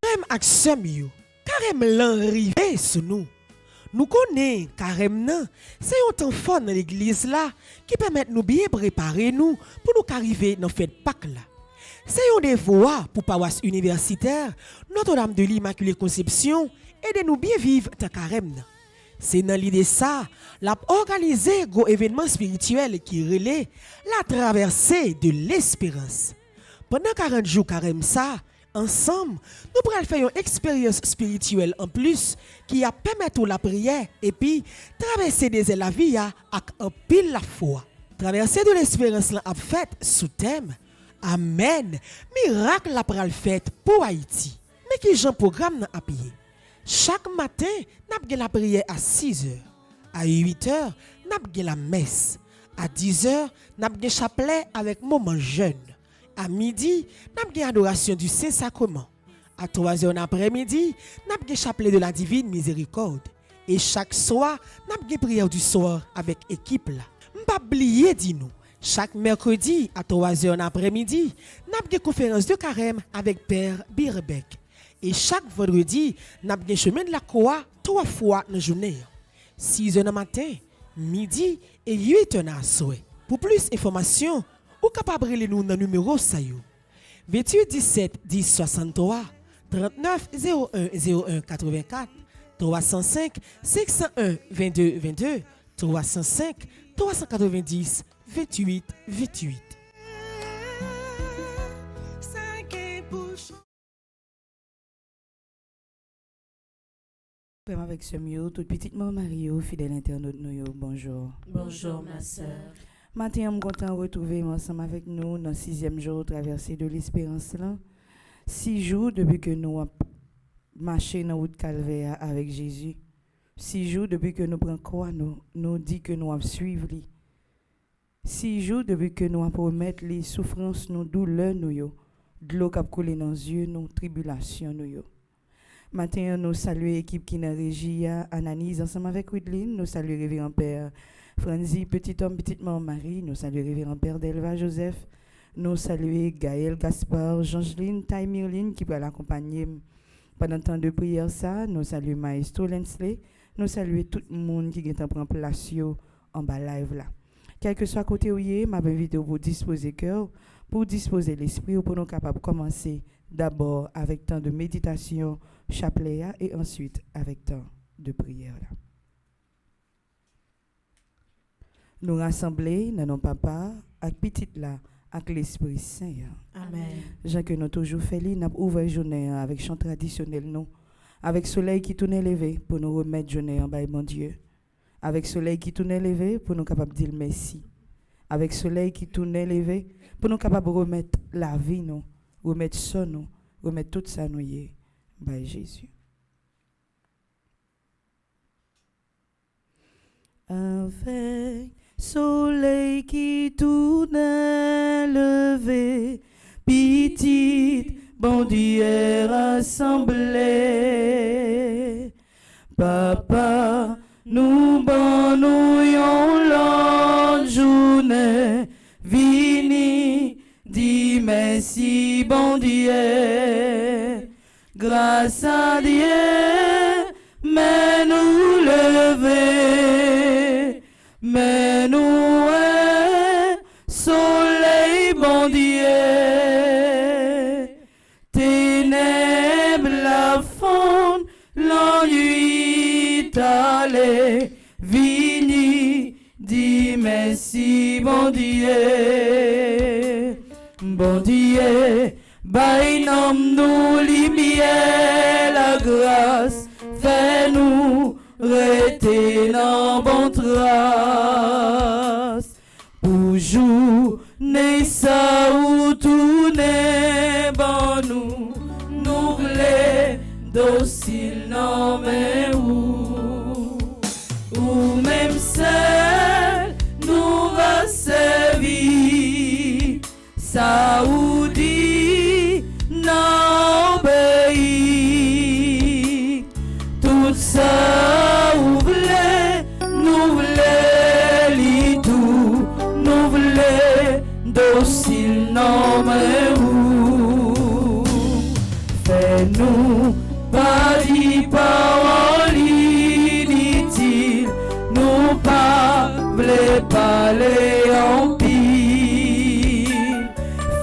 frère ak sœur yo, carême l'enrivé sur nous. Nous connaissons carême c'est un temps fort dans l'église là qui permet nous bien préparer nous pour nous arriver dans fête Pâques là. C'est un devoir pour paroisse universitaire Notre-Dame de l'Immaculée Conception et de nous bien vivre dans carême. C'est dans l'idée ça, l'a organisé un événement spirituel qui relaie la traversée de l'espérance. Pendant 40 jours carême ça, ensemble, nous pourrons faire une expérience spirituelle en plus qui a permettre la prière et puis traverser des la vie avec un pile la foi. Traverser de l'espérance a fait sous thème Amen, miracle la pral fait pour Haïti. Mais qui j'en programme à payer. Chaque matin, nous avons la prière à 6 h. À 8 h, nous avons la messe. À 10 h, nous avons le chapelet avec moment jeûne. À midi, nous avons l'adoration du Saint-Sacrement. À 3 h après-midi, nous avons le chapelet de la Divine Miséricorde. Et chaque soir, nous avons la prière du soir avec l'équipe là. Pas oublier, dis-nous. Chaque mercredi à 3 h après-midi, nous avons une conférence de carême avec Père Birbeck. Et chaque vendredi, nous avons un chemin de la croix 3 fois dans la journée. 6 h du matin, midi et 8 h à souhait. Pour plus d'informations, vous pouvez appeler nous dans le numéro 28 17 10 63 39 01 01 84 305 501 22 22 305 390 28 28. Avec ce mieux, toute petite maman Mario, fidèle internaute nous, bonjour. Bonjour ma soeur. Matin, je suis content de retrouver ensemble avec nous dans le 6e jour traversée de l'espérance. 6 jours depuis que nous avons marché dans la route calvaire avec Jésus. 6 jours depuis que nous prenons quoi, nous dit que nous avons suivi. 6 jours depuis que nous avons promis les souffrances, nos douleurs, de l'eau qui a coulé dans les yeux, nos tribulations. Matin, nous saluons l'équipe qui est dans la régie, Ananis, ensemble avec Widline. Nous saluons Révérend Père Franzi, petit homme, petite maman Marie. Nous saluons Révérend Père Delva Joseph. Nous saluons Gaël Gaspard, Jangeline, Taimirline qui va l'accompagner pendant le temps de prière. Nous saluons Maestro Lensley. Nous saluons tout le monde qui est en prendre place en bas live là. Quel que soit côté où il est, m'a invité pour disposer cœur, pour disposer l'esprit, pour nous capables de commencer d'abord avec temps de méditation, chapelet et ensuite avec temps de prière. Nous rassembler dans nos papas, avec petite là, avec l'Esprit Saint. Amen. Jean que nous toujours fait, nous avons ouvert la journée avec chant traditionnel, nous, avec soleil qui tourne levé pour nous remettre la journée en bas, mon Dieu. Avec soleil qui tourne levé pour nous capables de dire merci. Avec soleil qui tourne levé pour nous capables de remettre la vie, nous, remettre ça, nous, remettre tout ça, nous, by Jésus. Avec soleil qui tourne levé, petite bandière rassemblée, papa, nous banouillons l'autre journée, vini, dis merci bandière. Grâce à Dieu, mais nous lever, mais nous soleil bon Dieu, ténèbres la fond, l'ennui allé, vini, dis merci bon Dieu, bon Dieu. By nom nous lumière la grâce, fais-nous rester dans bonne trace. Pour journée ça ou tourner ban nous, nous voulons docile non mais ou même seul nous va servir. Saoudi n'obéit. Tout ça ouvre, nous voulons li tout, nous voulons docile non mais où. Fais nous pas dit parole inutile, nous pas voulons parler en pile.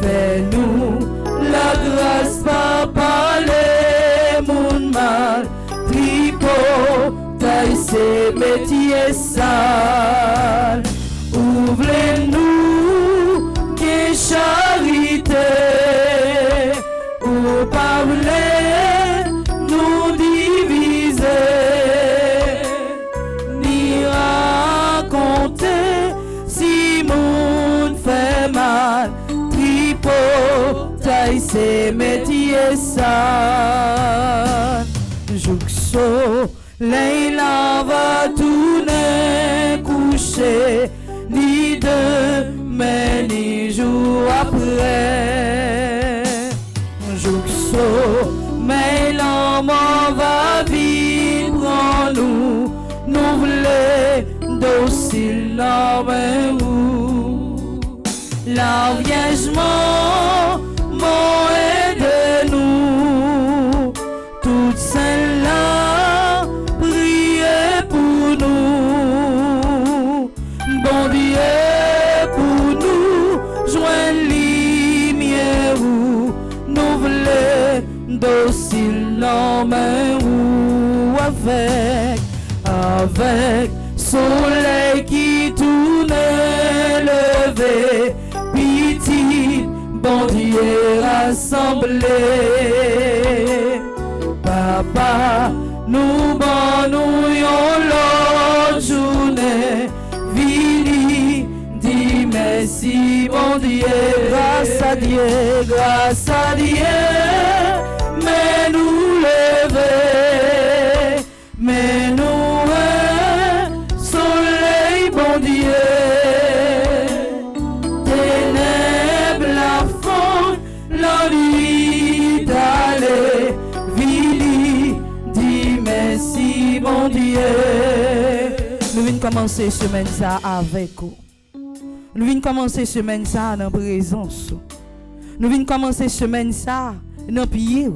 Fais-nous la grâce pas parler mon mal, tripo, taille ses métiers sales. Ouvrez-nous que charité, ou pas nous diviser, ni raconter si mon fait mal, tripo, taille ses métiers sales. Juxo, Leila va tourner coucher, ni demain ni jour après. Juxo, mais l'homme va vivre en nous, nous voulons docile où la Vierge m'ont aidé nous, toutes celles-là, priez pour nous, bon Dieu pour nous, joigne lumière où nous voulons docile ou avec soleil qui tourne levé, petit bon Dieu rassemblé. Papa, nous bon l'autre journée, vini, dis merci bon Dieu, grâce à Dieu, mais nous lever, mais nous soleil bon Dieu, ténèbres la faute, la nuit d'aller, vini, dis merci bon Dieu. Nous venons commencer semaine ça avec vous. Nous venons commencer semaine ça dans la présence. Nous venons commencer semaine ça dans pied.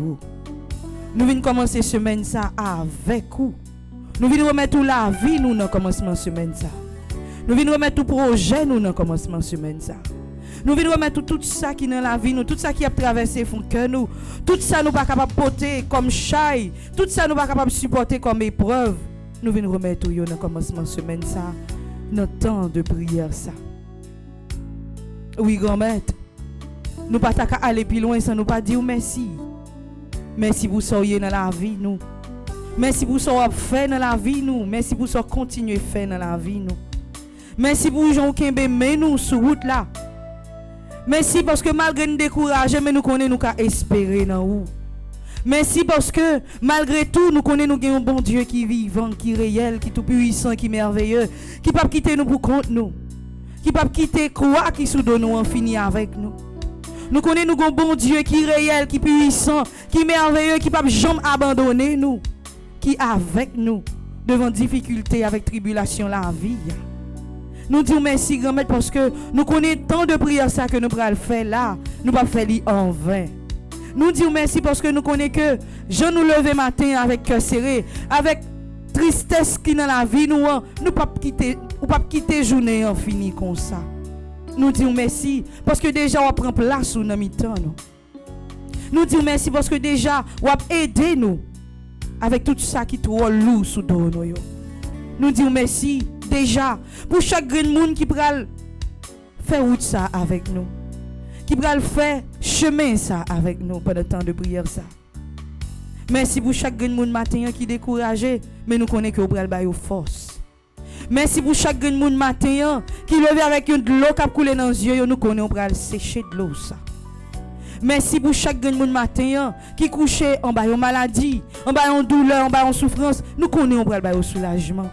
Nous venons commencer semaine ça avec vous. Nous venons remettre toute la vie nous dans commencement semaine ça. Nous venons remettre tout projet nous dans commencement semaine ça. Nous venons remettre tout ça qui dans la vie nous, tout ça qui a traversé fond cœur nous, tout ça nous pas capable porter comme chaille, tout ça nous pas capable supporter comme épreuve. Nous venons remettre tout dans commencement semaine ça, notre temps de prière ça. Oui, grand-mère, nous pas aller plus loin sans nous pas dire merci. Merci pour soyez dans la vie nous. Merci pour ce que fait dans la vie nous. Merci pour ce que continuez à faire dans la vie nous. Merci pour Jean Kembe mais nous sur route là. Merci parce que malgré nous décourager mais nous connaissons nous qu'à espérer dans vous. Merci parce que malgré tout nous connaissons nous un bon Dieu qui est vivant, qui est réel, qui est tout puissant, qui est merveilleux, qui peut quitter nous pour compte nous. Qui peut quitter croix qui sous nous en fini avec nous. Nous connaissons nous un bon Dieu qui est réel, qui est puissant, qui est merveilleux, qui peut jamais abandonner nous, qui est avec nous devant difficulté, avec tribulation la vie. Nous disons merci grand-mère parce que nous connaissons tant de prières ça que nous pourrons faire là, nous pas faire en vain. Nous disons merci parce que nous connaissons que je nous lever matin avec cœur serré, avec tristesse qui dans la vie nous pas quitter journée en fini comme ça. Nous disons merci parce que déjà on prend place sous nos mi-temps nous. Nous disons merci parce que déjà on aidé nous avec tout ça qui trop lourd sous dos nous. Nous disons merci déjà pour chaque grand monde qui pral faire route ça avec nous. Qui pral faire chemin ça avec nous pendant le temps de prière ça. Merci pour chaque grand monde matin qui découragé mais nous connaissons que au pral ba yo force. Merci pour chaque grand monde matin qui levé avec une de l'eau qui a coulé dans les yeux, nous connaissons on pral sécher de l'eau ça. Merci pour chaque grand monde matin qui couché en bas en maladie, en bas en douleur, en bas en souffrance, nous connaissons on pral ba yo soulagement.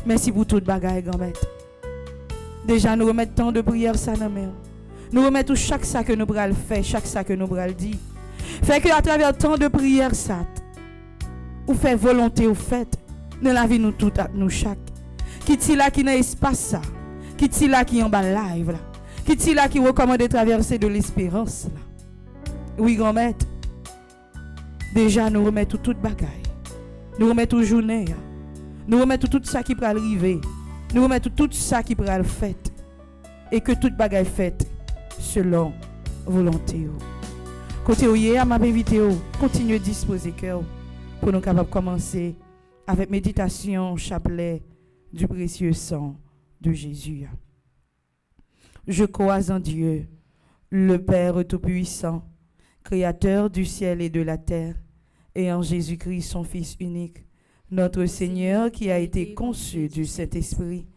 Merci pour toute bagaille grand-mère. Déjà nous remettons tant de prière ça dans main. Nous remettons chaque ça que nous pral faire, chaque ça que nous pral dire. Fait que à travers tant de prière ça ou fait volonté ou fait dans la vie nous tout nous chaque. Qui ti là qui dans espace ça, qui ti là qui en bas live là, qui ti là qui recommande traverser de l'espérance là. Oui grand-mère. Déjà, nous remettons toute bagaille. Nous remettons journée. Nous remettons tout ça qui peut arriver. Nous remettons tout ça qui peut le fait. Et que toute bagaille faite selon volonté. Côté où hier, m'a invité, continuez à disposer cœur pour nous capables de commencer avec méditation, chapelet du précieux sang de Jésus. Je crois en Dieu, le Père Tout-Puissant, Créateur du ciel et de la terre, et en Jésus-Christ, son Fils unique, notre Seigneur qui a été conçu du Saint-Esprit,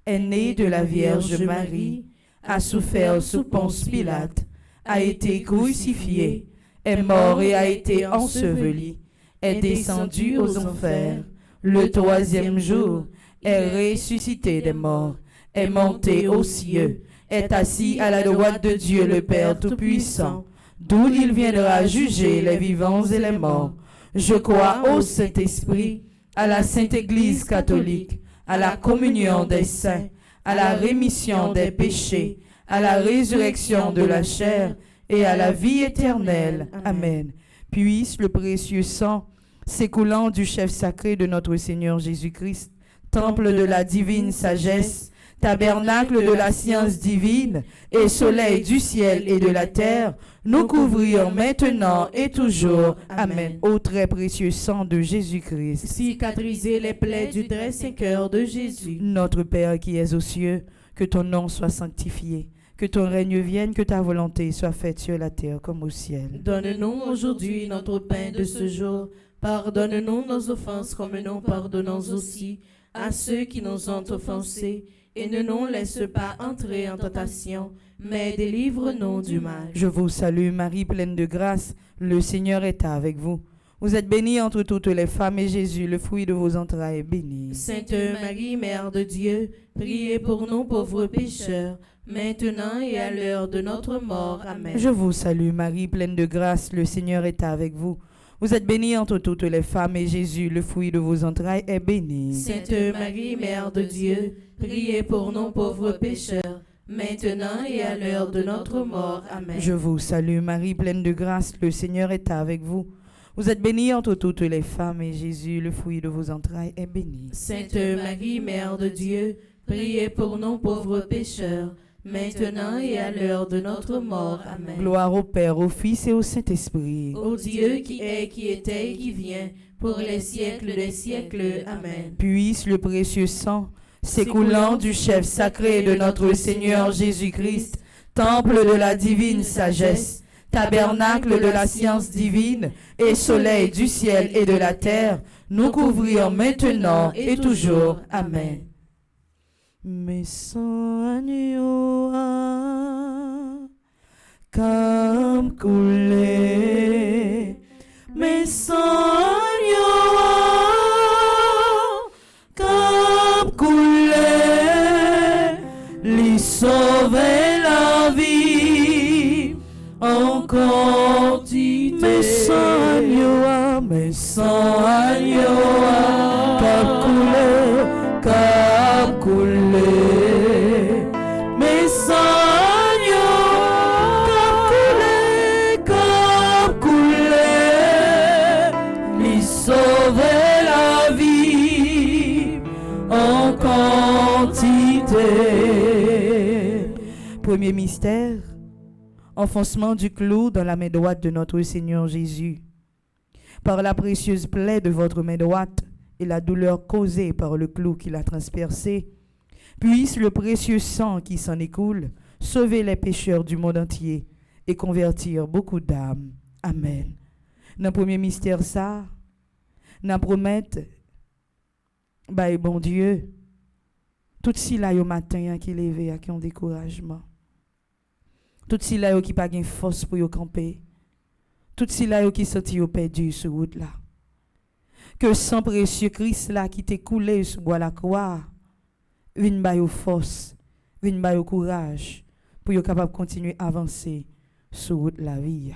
est né de la Vierge Marie, a souffert sous Ponce Pilate, a été crucifié, est mort et a été enseveli, est descendu aux enfers, le troisième jour, est ressuscité des morts, est monté aux cieux, est assis à la droite de Dieu le Père Tout-Puissant, d'où il viendra juger les vivants et les morts. Je crois au Saint-Esprit, à la Sainte Église catholique, à la communion des saints, à la rémission des péchés, à la résurrection de la chair et à la vie éternelle. Amen. Puisse le précieux sang s'écoulant du chef sacré de notre Seigneur Jésus-Christ, temple de la divine sagesse, tabernacle de la science divine et soleil du ciel et de la terre, nous couvrir maintenant et toujours. Amen. Au très précieux sang de Jésus-Christ, cicatriser les plaies du très Saint-Cœur de Jésus. Notre Père qui es aux cieux, que ton nom soit sanctifié, que ton règne vienne, que ta volonté soit faite sur la terre comme au ciel. Donne-nous aujourd'hui notre pain de ce jour. Pardonne-nous nos offenses comme nous pardonnons aussi à ceux qui nous ont offensés. Et ne nous laisse pas entrer en tentation, mais délivre-nous du mal. Je vous salue Marie, pleine de grâce, le Seigneur est avec vous. Vous êtes bénie entre toutes les femmes et Jésus, le fruit de vos entrailles, est béni. Sainte Marie, Mère de Dieu, priez pour nous pauvres pécheurs, maintenant et à l'heure de notre mort. Amen. Je vous salue Marie, pleine de grâce, le Seigneur est avec vous. Vous êtes bénie entre toutes les femmes et Jésus, le fruit de vos entrailles, est béni. Sainte Marie, Mère de Dieu, priez pour nous pauvres pécheurs, maintenant et à l'heure de notre mort. Amen. Je vous salue Marie, pleine de grâce, le Seigneur est avec vous. Vous êtes bénie entre toutes les femmes et Jésus, le fruit de vos entrailles, est béni. Sainte Marie, Mère de Dieu, priez pour nous pauvres pécheurs, maintenant et à l'heure de notre mort. Amen. Gloire au Père, au Fils et au Saint-Esprit. Ô Dieu qui est, qui était et qui vient, pour les siècles des siècles. Amen. Puisse le précieux sang s'écoulant du chef sacré de notre Seigneur Jésus-Christ, temple de la divine sagesse, tabernacle de la science divine et soleil du ciel et de la terre, nous couvrir maintenant et toujours. Amen. Mes sangs agneaux comme coulé, mes sangs agneaux comme coulé, lui sauver la vie en quantité. Mes sangs agneaux comme coulé, comme coulé. Mes sangs comme coulé, lui sauver la vie en quantité. Premier mystère, enfoncement du clou dans la main droite de notre Seigneur Jésus. Par la précieuse plaie de votre main droite et la douleur causée par le clou qui l'a transpercé, puisse le précieux sang qui s'en écoule sauver les pécheurs du monde entier et convertir beaucoup d'âmes. Amen. Dans le premier mystère, ça, nous promettons, bon Dieu, tout si là au matin qui levé à qui ont découragement, tout si là qui pas gain force pour camper, tout si là qui senti perdu sur route là. Que sang précieux Christ là qui t'est coulé sur bois la croix, vienne ba yo force, vienne ba yo courage pour yo capable continuer à avancer sur route la vie.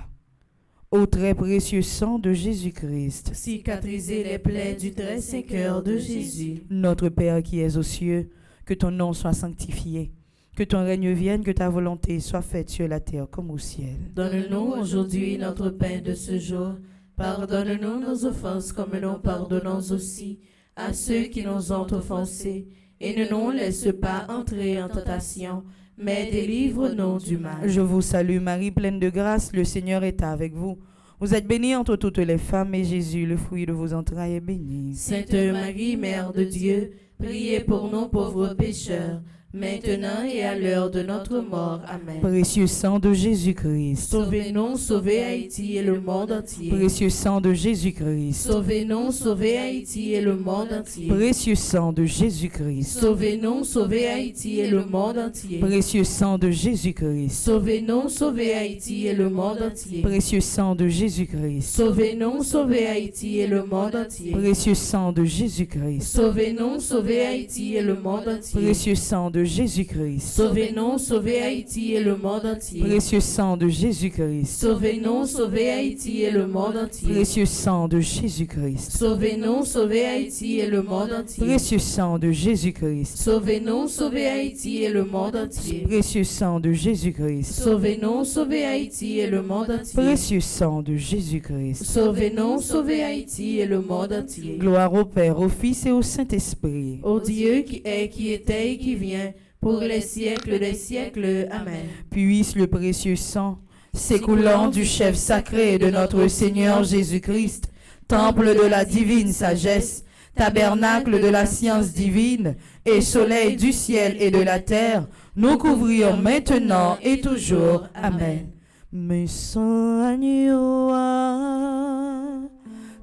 Au très précieux sang de Jésus-Christ, cicatriser les plaies du très Saint-Cœur de Jésus. Notre Père qui es aux cieux, que ton nom soit sanctifié, que ton règne vienne, que ta volonté soit faite sur la terre comme au ciel. Donne-nous aujourd'hui notre pain de ce jour. Pardonne-nous nos offenses comme nous pardonnons aussi à ceux qui nous ont offensés. Et ne nous laisse pas entrer en tentation, mais délivre-nous du mal. Je vous salue Marie, pleine de grâce, le Seigneur est avec vous. Vous êtes bénie entre toutes les femmes, et Jésus, le fruit de vos entrailles, est béni. Sainte Marie, Mère de Dieu, priez pour nous pauvres pécheurs, maintenant et à l'heure de notre mort. Amen. Précieux sang de Jésus-Christ. Sauvez-nous, sauvez Haïti et le monde entier. Précieux sang de Jésus-Christ. Sauvez-nous, sauvez Haïti et le monde entier. Précieux sang de Jésus-Christ. Sauvez-nous, sauvez Haïti et le monde entier. Précieux sang de Jésus-Christ. Sauvez-nous, sauvez Haïti et le monde entier. Précieux sang de Jésus-Christ. Sauvez-nous, sauvez Haïti et le monde entier. Précieux sang de Jésus-Christ. Sauvez-nous, sauvez Haïti et le monde entier. Précieux sang de Jésus-Christ. Sauvez-nous, sauvez Haïti et le monde entier. Précieux sang de Jésus-Christ. Sauvez-nous, sauvez Haïti et le monde entier. Précieux sang de Jésus-Christ. Sauvez-nous, sauvez Haïti et le monde entier. Précieux sang de Jésus-Christ. Sauvez-nous, sauvez Haïti et le monde entier. Précieux sang de Jésus-Christ. Sauvez-nous, sauvez Haïti et le monde entier. Précieux sang de Jésus-Christ. Sauvez-nous, sauvez Haïti et le monde entier. Gloire au Père, au Fils et au Saint-Esprit. Ô Dieu qui est, qui était et qui vient, pour les siècles des siècles. Amen. Puisse le précieux sang s'écoulant du chef sacré de notre Seigneur Jésus-Christ, temple de la divine sagesse, tabernacle de la science divine et soleil du ciel et de la terre, nous couvrir maintenant et toujours. Amen. Mais sans agneau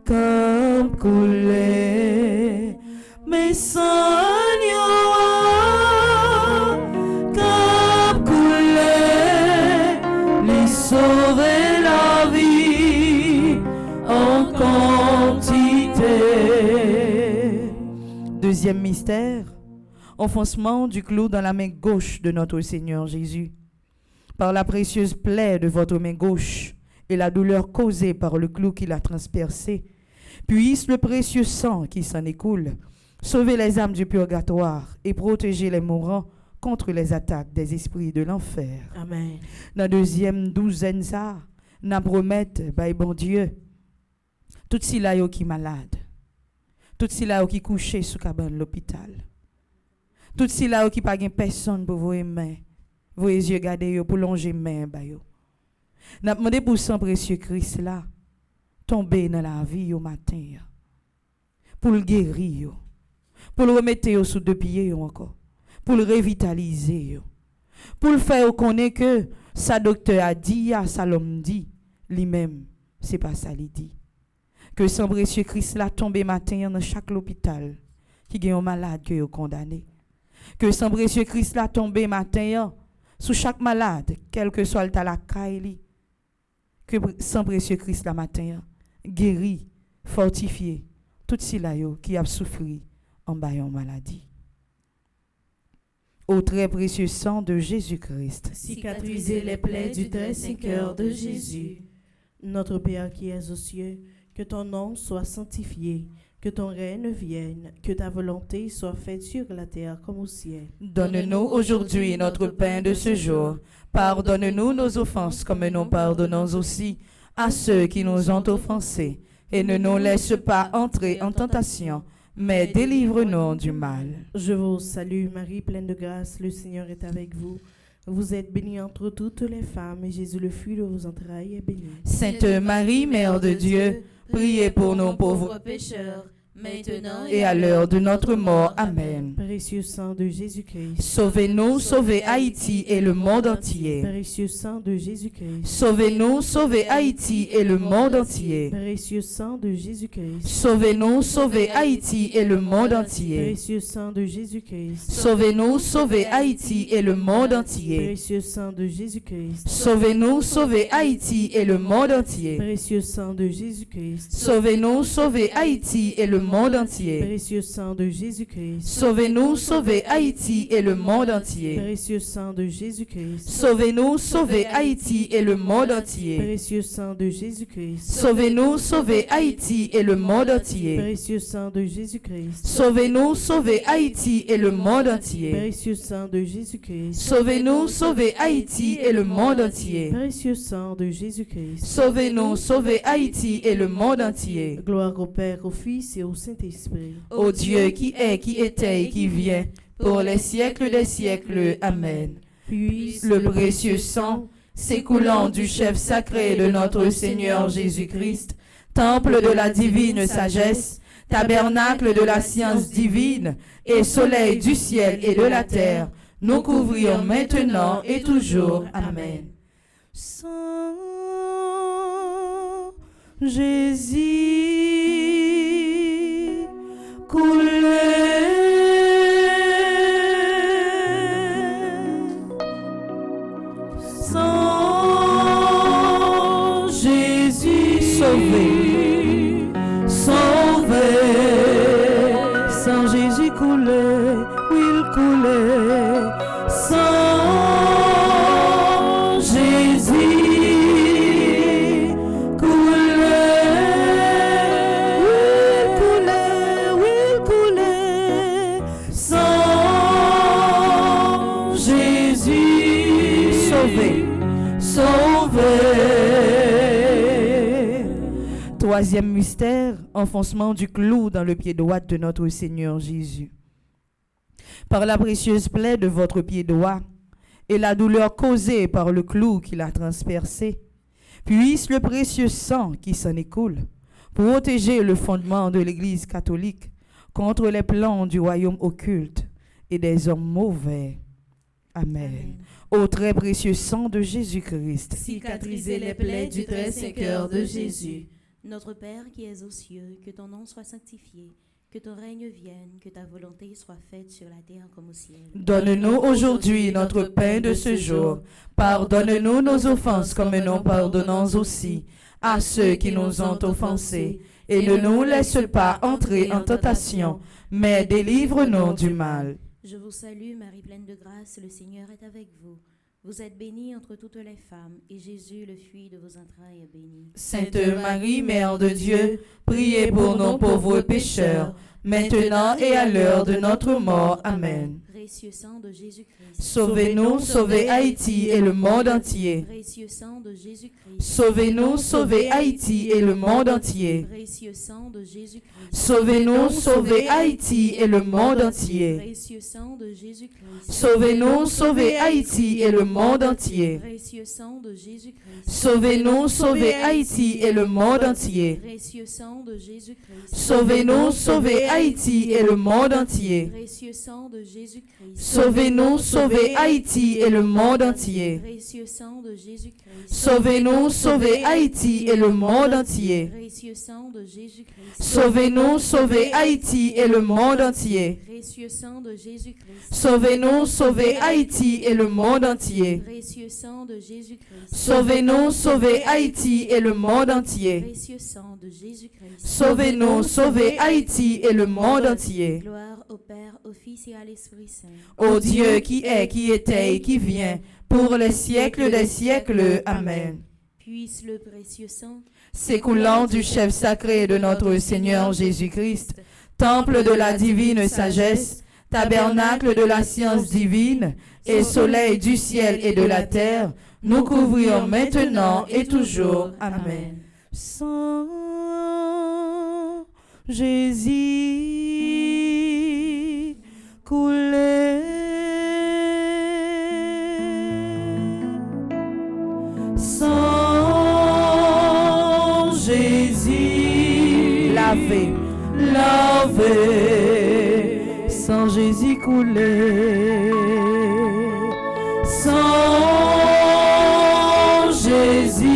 comme coulé, mais sans agneau comme coulé, lui sauver la vie en quantité. Deuxième mystère, enfoncement du clou dans la main gauche de notre Seigneur Jésus. Par la précieuse plaie de votre main gauche et la douleur causée par le clou qui l'a transpercé, puisse le précieux sang qui s'en écoule sauver les âmes du purgatoire et protéger les mourants contre les attaques des esprits de l'enfer. Amen. Dans la deuxième douzaine, ça, n'a promette, bah, bon Dieu, tout si là qui malade, tout si là qui couché sous cabane l'hôpital, tout si là qui pas personne pour vous aimer, vos yeux garder pour longer main ba yo. N'a demandé pour sang précieux Christ là tomber dans la vie au matin pour le guérir, pour le remettre sous deux pieds encore, pour le revitaliser, pour le faire connaître que sa docteur a dit, sa l'homme dit, lui-même, c'est pas ça lui dit. Que sang précieux Christ là tombe matin dans chaque hôpital qui a un malade que est condamné. Que sang précieux Christ là tombe matin sous chaque malade, quel que soit le talakaïli. Que sang précieux Christ là matin guéri, fortifié tout cela qui a souffert en baillant maladie. Au très précieux sang de Jésus-Christ, Cicatrisez les plaies du très saint cœur de Jésus. Notre Père qui es aux cieux, que ton nom soit sanctifié, que ton règne vienne, que ta volonté soit faite sur la terre comme au ciel. donne-nous aujourd'hui notre pain de ce jour. Pardonne-nous nos offenses comme nous pardonnons aussi à ceux qui nous ont offensés. Et ne nous laisse pas entrer en tentation, mais délivre-nous du mal. Je vous salue Marie, pleine de grâce, le Seigneur est avec vous. Vous êtes bénie entre toutes les femmes, et Jésus, le fruit de vos entrailles, est béni. Sainte Marie, Mère de Dieu, priez pour nous pauvres pécheurs, maintenant et à l'heure de notre mort. Amen. Précieux sang de Jésus-Christ. Sauvez-nous, sauvez Haïti et le monde entier. Précieux sang de Jésus-Christ. Sauvez-nous, sauvez Haïti et le monde entier. Précieux sang de Jésus-Christ. Sauvez-nous, sauvez Haïti et le monde entier. Précieux sang de Jésus-Christ. Sauvez-nous, sauvez Haïti et le monde entier. Précieux sang de Jésus-Christ. Sauvez-nous, sauvez Haïti et le monde entier. Précieux sang de Jésus-Christ. Sauvez-nous, sauvez Haïti et le monde entier. Précieux sang de Jésus-Christ. Sauvez-nous, sauvez Haïti et le monde entier. Précieux sang de Jésus-Christ. Sauvez-nous, sauvez Haïti et le monde entier. Précieux sang de Jésus-Christ. Sauvez-nous, sauvez Haïti et le monde entier. Précieux sang de Jésus-Christ. Sauvez-nous, sauvez Haïti et le monde entier. Précieux sang de Jésus-Christ. Sauvez-nous, sauvez Haïti et le monde entier. Précieux sang de Jésus-Christ. Sauvez-nous, sauvez Haïti et le monde entier. Gloire au Père, au Fils et au Saint-Esprit. Ô Dieu qui est, qui était et qui vient, pour les siècles des siècles. Amen. Puisse Le précieux sang s'écoulant du chef sacré de notre Seigneur Jésus-Christ, temple de la divine sagesse, tabernacle de la science divine et soleil du ciel et de la terre, nous couvrir maintenant et toujours. Amen. Saint Jésus, coulez. Saint Jésus, Sauvez, sauvez. Saint Jésus, coulez, oui, il coulait. Saint Jésus, coulez, oui, il coulait. Saint Jésus, sauvez. sauvez. Troisième mystère, enfoncement du clou dans le pied droit de notre Seigneur Jésus. Par la précieuse plaie de votre pied droit et la douleur causée par le clou qui l'a transpercé, puisse le précieux sang qui s'en écoule protéger le fondement de l'Église catholique contre les plans du royaume occulte et des hommes mauvais. Amen. Au très précieux sang de Jésus-Christ, Cicatrisez les plaies du très saint cœur de Jésus. Notre Père qui es aux cieux, que ton nom soit sanctifié, que ton règne vienne, que ta volonté soit faite sur la terre comme au ciel. donne-nous aujourd'hui notre pain de ce jour. Pardonne-nous nos offenses comme nous pardonnons aussi à ceux qui nous ont offensés. Et ne nous laisse pas entrer en tentation, mais délivre-nous du mal. Je vous salue, Marie pleine de grâce, le Seigneur est avec vous. Vous êtes bénie entre toutes les femmes, et Jésus, le fruit de vos entrailles, est béni. Sainte Marie, Mère de Dieu, priez pour nos pauvres pécheurs, maintenant et à l'heure de notre mort. Amen. Précieux sang de Jésus-Christ. Sauvez-nous, sauvez Haïti et le monde entier. Précieux sang de Jésus-Christ. Sauvez-nous, sauvez Haïti et le monde entier. Précieux sang de Jésus-Christ. Sauvez-nous, sauvez Haïti et le monde entier. Précieux sang de Jésus-Christ. Sauvez-nous, sauvez Haïti et le monde entier. Précieux sang de Jésus-Christ. Sauvez-nous, sauvez Haïti et le monde entier. Précieux sang de Jésus-Christ. Sauvez-nous, sauvez Haïti et le monde entier. Précieux sang de Jésus-Christ. Sauvez-nous, sauvez Haïti et le monde entier. Précieux sang de Jésus-Christ. Sauvez-nous, sauvez Haïti et le monde entier. Précieux sang de Jésus-Christ. Sauvez-nous, sauvez Haïti et le monde entier. Précieux sang de Jésus-Christ. Sauvez-nous, sauvez Haïti et le monde entier. Précieux sang de Jésus-Christ. Sauvez-nous, sauvez Haïti et le monde entier. Précieux sang de Jésus-Christ. Sauvez-nous, sauvez Haïti et le monde entier. Gloire au Père, au Fils et à l'Esprit Saint. Ô Dieu qui est, qui était et qui vient, pour les siècles des siècles. Amen. Puisse le précieux sang S'écoulant du chef sacré de notre Seigneur Jésus-Christ, temple de la divine sagesse, tabernacle de la science divine et soleil du ciel et de la terre, nous couvrir maintenant et toujours. Amen. Saint Jésus, coulez. Saint Jésus, Lavez, lavez. Saint Jésus, coulez. Saint Jésus,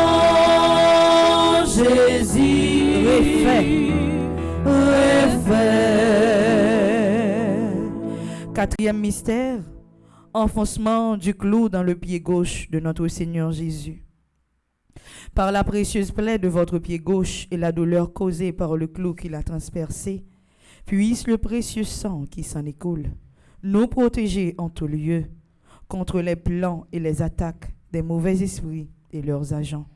Saint Jésus, refait. quatrième mystère, enfoncement du clou dans le pied gauche de notre Seigneur Jésus. Par la précieuse plaie de votre pied gauche et la douleur causée par le clou qui l'a transpercé, puisse le précieux sang qui s'en écoule nous protéger en tout lieu contre les plans et les attaques des mauvais esprits et leurs agents.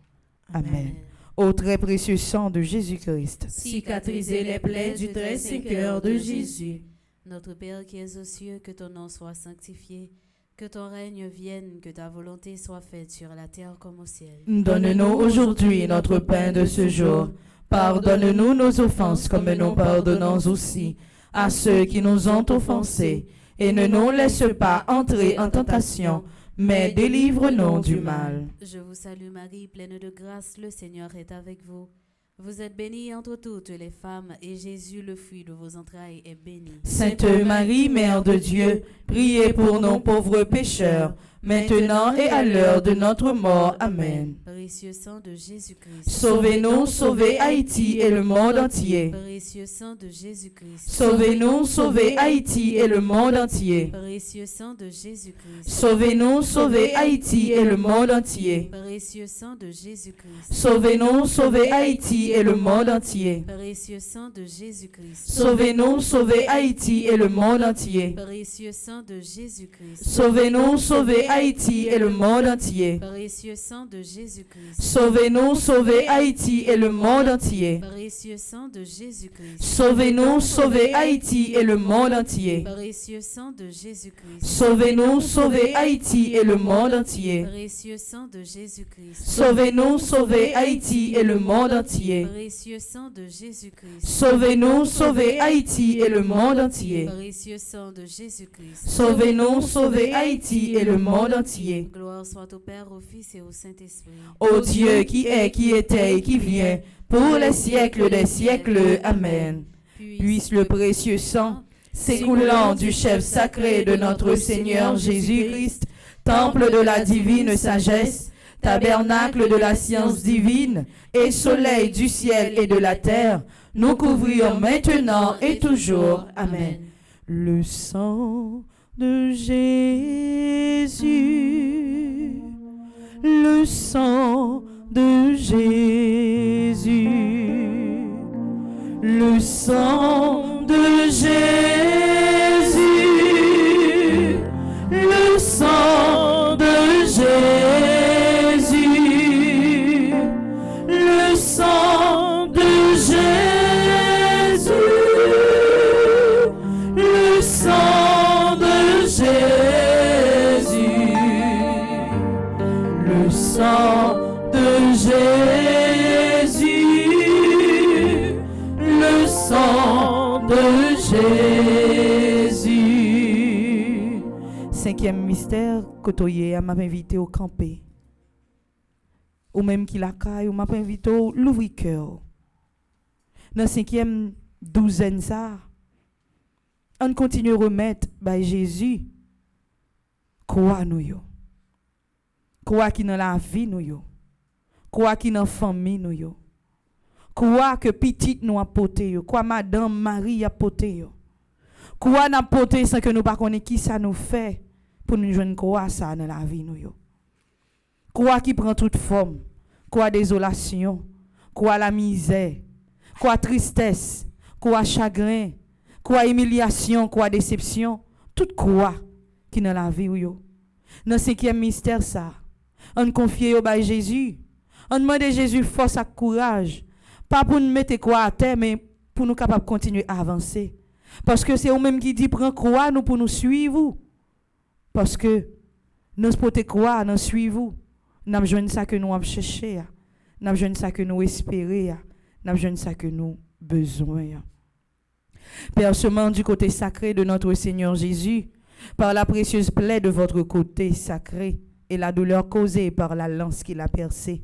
Amen. Au très précieux sang de Jésus-Christ, Cicatrisez les plaies du très saint cœur de Jésus. Notre Père qui es aux cieux, que ton nom soit sanctifié, que ton règne vienne, que ta volonté soit faite sur la terre comme au ciel. donne-nous aujourd'hui notre pain de ce jour. Pardonne-nous nos offenses comme nous pardonnons aussi à ceux qui nous ont offensés. Et ne nous laisse pas entrer en tentation, mais délivre-nous du mal. Je vous salue Marie, pleine de grâce, le Seigneur est avec vous. Vous êtes bénie entre toutes les femmes, et Jésus, le fruit de vos entrailles, est béni. Sainte Marie, Mère de Dieu, priez pour nous pauvres pécheurs, maintenant et à l'heure de notre mort. Amen. Précieux sang de Jésus-Christ. Sauvez-nous, sauvez Haïti et le monde entier. Précieux sang de Jésus-Christ. Sauvez-nous, sauvez Haïti et le monde entier. Précieux sang de Jésus-Christ. Sauvez-nous, sauvez Haïti et le monde entier. Précieux sang de Jésus-Christ. Sauvez-nous, sauvez Haïti et le monde entier. Précieux sang de Jésus-Christ. Sauvez-nous, sauvez Haïti et le monde entier. Précieux sang de Jésus-Christ. Sauvez-nous, sauvez Haïti et le monde entier. Précieux sang de Jésus-Christ. Sauvez-nous, sauvez Haïti et le monde entier. Précieux sang de Jésus-Christ. Sauvez-nous, sauvez Haïti et le monde entier. Précieux sang de Jésus-Christ. Sauvez-nous, sauvez Haïti et le monde entier. Précieux sang de Jésus-Christ. Sauvez-nous, sauvez Haïti et le monde entier. Précieux sang de Jésus-Christ. Sauvez-nous, sauvez Haïti et le monde entier. Précieux sang de Jésus-Christ. Sauvez-nous, sauvez Haïti et le monde entier. Gloire soit au Père, au Fils et au Saint-Esprit. Ô Dieu qui est, qui était et qui vient, pour les siècles des siècles. Amen. Puisse le précieux sang s'écoulant du chef sacré de notre Seigneur Jésus-Christ, temple de la divine sagesse, tabernacle de la science divine et soleil du ciel et de la terre, nous couvrir maintenant et toujours. Amen. Le sang de Jésus, le sang de Jésus, le sang de Jésus, le sang de Jésus, le sang de Jésus, le sang de Jésus, le sang de Jésus, le sang de Jésus. Cinquième mystère, Kotoye m'a invité au camper. Ou même qui la caille, ou m'a invité au l'ouvrir cœur. Dans cinquième douzaine ça, on continue à remettre by Jésus quoi nous yo. Quoi qui dans la vie nous yo. Quoi qui dans famille nous yo. Quoi que petite nous a porté yo. Quoi madame Marie a porté yo. Quoi n'a porté sans que nous pas connaît qui ça nous fait pour nous joindre quoi ça dans la vie nous yo. Quoi qui prend toute forme. Quoi désolation. Quoi la misère. Quoi tristesse. Quoi chagrin. Quoi humiliation. Quoi déception. Tout quoi qui dans la vie yo. Dans cinquième mystère ça. On confie au bail Jésus. On demande à Jésus force et courage. Pas pour nous mettre quoi à terre, mais pour nous capables de continuer à avancer. Parce que c'est vous-même qui dit prends croix nous pour nous suivre. Parce que nous porter croix, nous suivre. Nous avons besoin de ça que nous avons cherché. Nous avons besoin de ça que nous espérons. Nous avons besoin de ça que nous besoin. Percement du côté sacré de notre Seigneur Jésus, par la précieuse plaie de votre côté sacré et la douleur causée par la lance qu'il a percée.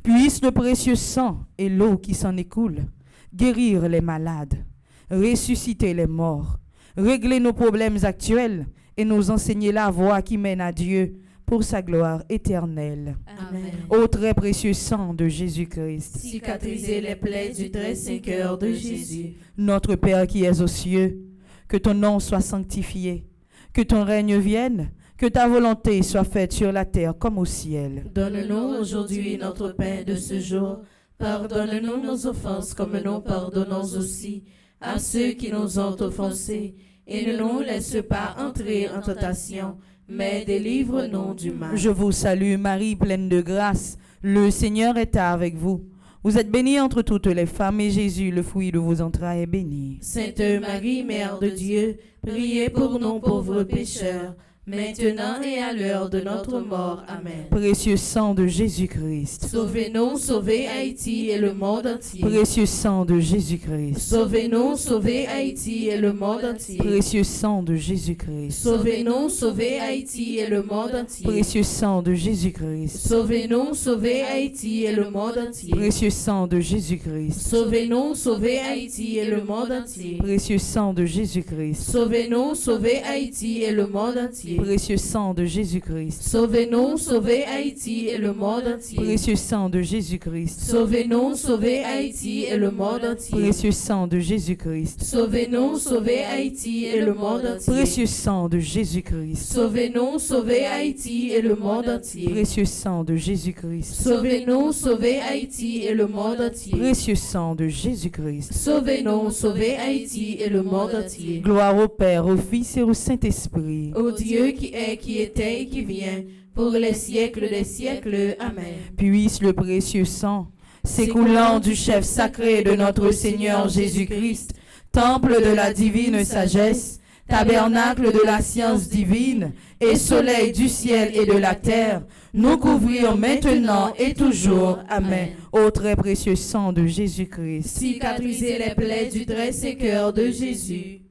Puisse le précieux sang et l'eau qui s'en écoule guérir les malades, ressusciter les morts, régler nos problèmes actuels et nous enseigner la voie qui mène à Dieu pour sa gloire éternelle. Amen. Au très précieux sang de Jésus-Christ, Cicatrisez les plaies du très saint cœur de Jésus. notre Père qui es aux cieux, que ton nom soit sanctifié, que ton règne vienne, Que ta volonté soit faite sur la terre comme au ciel. Donne-nous aujourd'hui notre pain de ce jour. Pardonne-nous nos offenses comme nous pardonnons aussi à ceux qui nous ont offensés. Et ne nous laisse pas entrer en tentation, mais délivre-nous du mal. Je vous salue Marie, pleine de grâce. Le Seigneur est avec vous. Vous êtes bénie entre toutes les femmes et Jésus, le fruit de vos entrailles, est béni. Sainte Marie, Mère de Dieu, priez pour nous pauvres pécheurs, maintenant et à l'heure de notre mort. Amen. Précieux sang de Jésus-Christ. Sauvez-nous, sauvez Haïti et le monde entier. Précieux sang de Jésus-Christ. Sauvez-nous, sauvez Haïti et le monde entier. Précieux sang de Jésus-Christ. Sauvez-nous, sauvez Haïti et le monde entier. Précieux sang de Jésus-Christ. Sauvez-nous, sauvez Haïti et le monde entier. Précieux sang de Jésus-Christ. Sauvez-nous, sauvez Haïti et le monde entier. Précieux sang de Jésus-Christ. Sauvez-nous, sauvez Haïti et le monde entier. Précieux sang de Jésus-Christ. Sauvez-nous, sauvez Haïti et le monde entier. Précieux sang de Jésus-Christ. Sauvez-nous, sauvez Haïti et le monde entier. Précieux sang de Jésus-Christ. Sauvez-nous, sauvez Haïti et le monde entier. Précieux sang de Jésus-Christ. Sauvez-nous, sauvez Haïti et le monde entier. Précieux sang de Jésus-Christ. Sauvez-nous, sauvez Haïti et le monde entier. Précieux sang de Jésus-Christ. Sauvez-nous, sauvez Haïti et le monde entier. Gloire au Père, au Fils et au Saint-Esprit. Ô Dieu qui est, qui était et qui vient, pour les siècles des siècles. Amen. Puisse le précieux sang, s'écoulant du chef sacré de notre Seigneur Jésus-Christ, temple de la divine sagesse, tabernacle de la science divine, et soleil du ciel et de la terre, nous couvrir maintenant et toujours. Amen. Ô très précieux sang de Jésus-Christ. Cicatriser les plaies du très cœur de Jésus.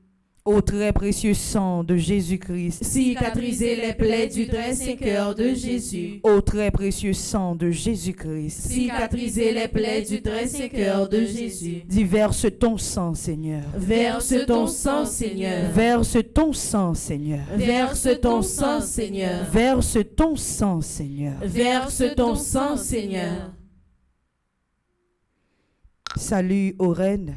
Ô très précieux sang de Jésus-Christ. Cicatriser les plaies du très cœur de Jésus. Ô très précieux sang de Jésus-Christ. Cicatriser les plaies du très cœur de Jésus. Verse ton sang, Seigneur. Verse ton sang, Seigneur. Verse ton sang, Seigneur. Verse ton sang, Seigneur. Verse ton sang, Seigneur. Verse ton sang, Seigneur. Salut, ô Reine,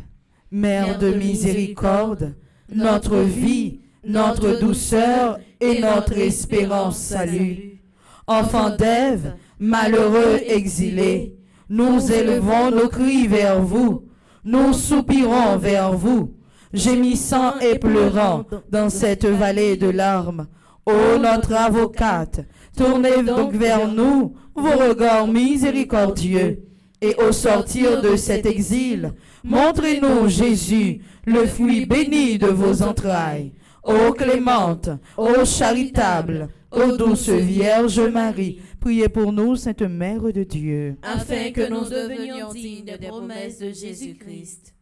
Mère de miséricorde, notre vie, notre douceur et notre espérance. Salut. Enfants d'Ève, malheureux exilés, nous élevons nos cris vers vous, nous soupirons vers vous, gémissant et pleurant dans cette vallée de larmes. Ô notre avocate, tournez donc vers nous vos regards miséricordieux, et au sortir de cet exil, montrez-nous Jésus, le fruit béni de vos entrailles. Ô clémente, ô charitable, ô douce Vierge Marie, priez pour nous, Sainte Mère de Dieu, afin que nous devenions dignes des promesses de Jésus-Christ.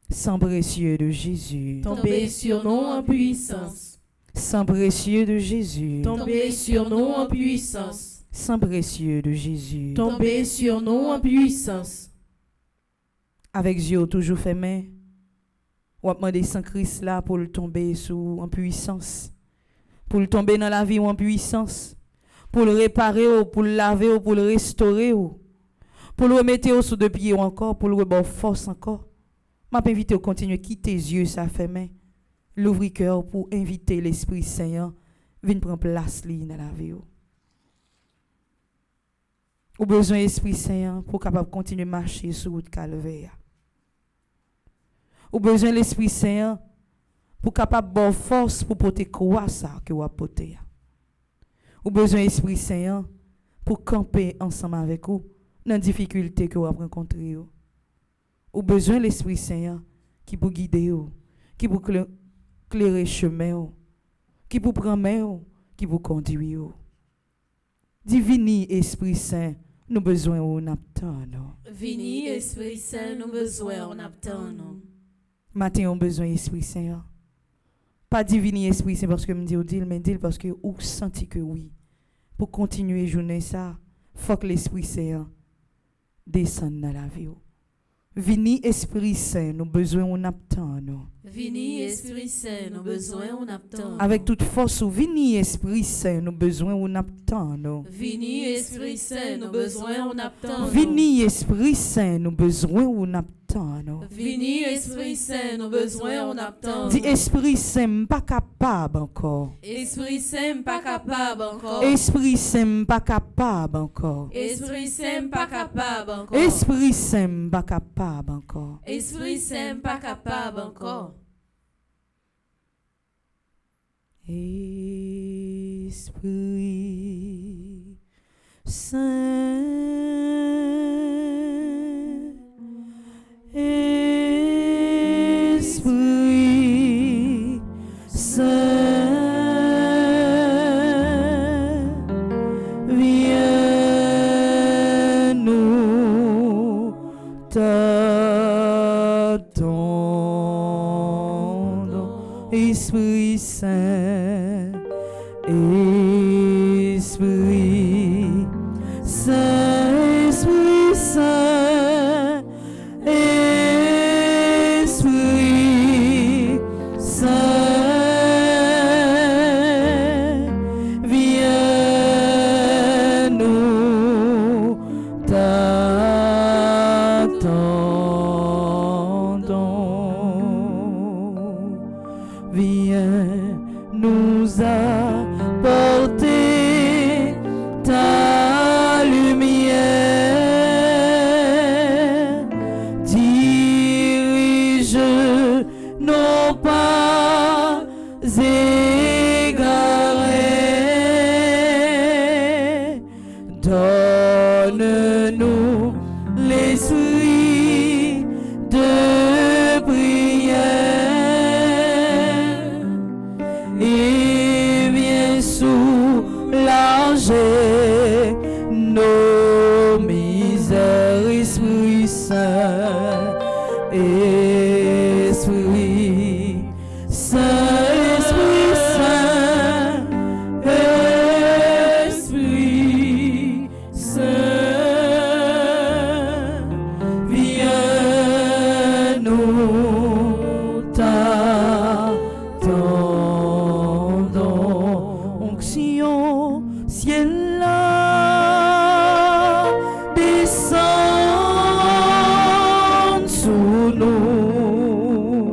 Sang précieux de Jésus, Tombez sur nous en puissance. sang précieux de Jésus, Tombez sur nous en puissance. sang précieux de Jésus. Tombez sur nous en puissance. Avec Dieu toujours fermé, on va demander Saint Christ là pour le tomber sous en puissance, pour le tomber dans la vie ou en puissance, pour le réparer ou pour le laver ou pour le restaurer ou pour le remettre sous deux pieds ou encore pour le remettre force encore. M'a invité à continuer à quitter les yeux ça fermé, l'ouvrir cœur pour inviter l'Esprit Saint venir prendre place dans la vie. Ou besoin d'Esprit Saint pour capable continuer à marcher sur route calvaire. Ou besoin de l'Esprit Saint pour capable de force pour porter quoi ça que vous porter. Ou besoin de l'Esprit Saint pour camper ensemble avec vous dans les difficultés que vous rencontrez. Ou besoin de l'Esprit Saint qui pour guider vous, qui pour clairer chemin, qui pour prendre main, qui pour conduire. Divini Esprit Saint, nous besoin on attend. Vini Esprit Saint, nous besoin on attend. Matin on besoin Esprit Saint. Pas divini Esprit Saint parce que me dit mais dit parce que ou senti que oui. Pour continuer journée ça, faut que l'Esprit Saint descende dans la vie. Vini Esprit Saint, nous besoin on attend. Vini Esprit Saint, nous besoin on attend. Avec toute force, vini Esprit Saint, nous besoin on attend. Vini Esprit Saint, nous besoin on attend. Vini Esprit Saint, nous besoin on attend. attend nous. Vini, Esprit Saint, nos besoins, on attend. Dis Esprit Saint, pas capable encore. Esprit Saint, pas capable encore. Esprit Saint, pas capable encore. Esprit Saint, pas capable encore. Esprit Saint, pas capable encore. Esprit Saint, pas capable encore. Esprit Saint, Esprit Saint, viens nous t'attendre, Esprit Saint, Esprit Saint, Esprit Saint, Esprit Saint, viens nous t'attendons, viens nous apporter ta lumière, dirige nos pas égarés, donne-nous l'esprit de prière et viens soulager nos misères, Esprit Saint, Esprit Saint, Esprit Saint, Esprit Saint, viens nous t'attendons. Onction, ciel là, descend sous nous.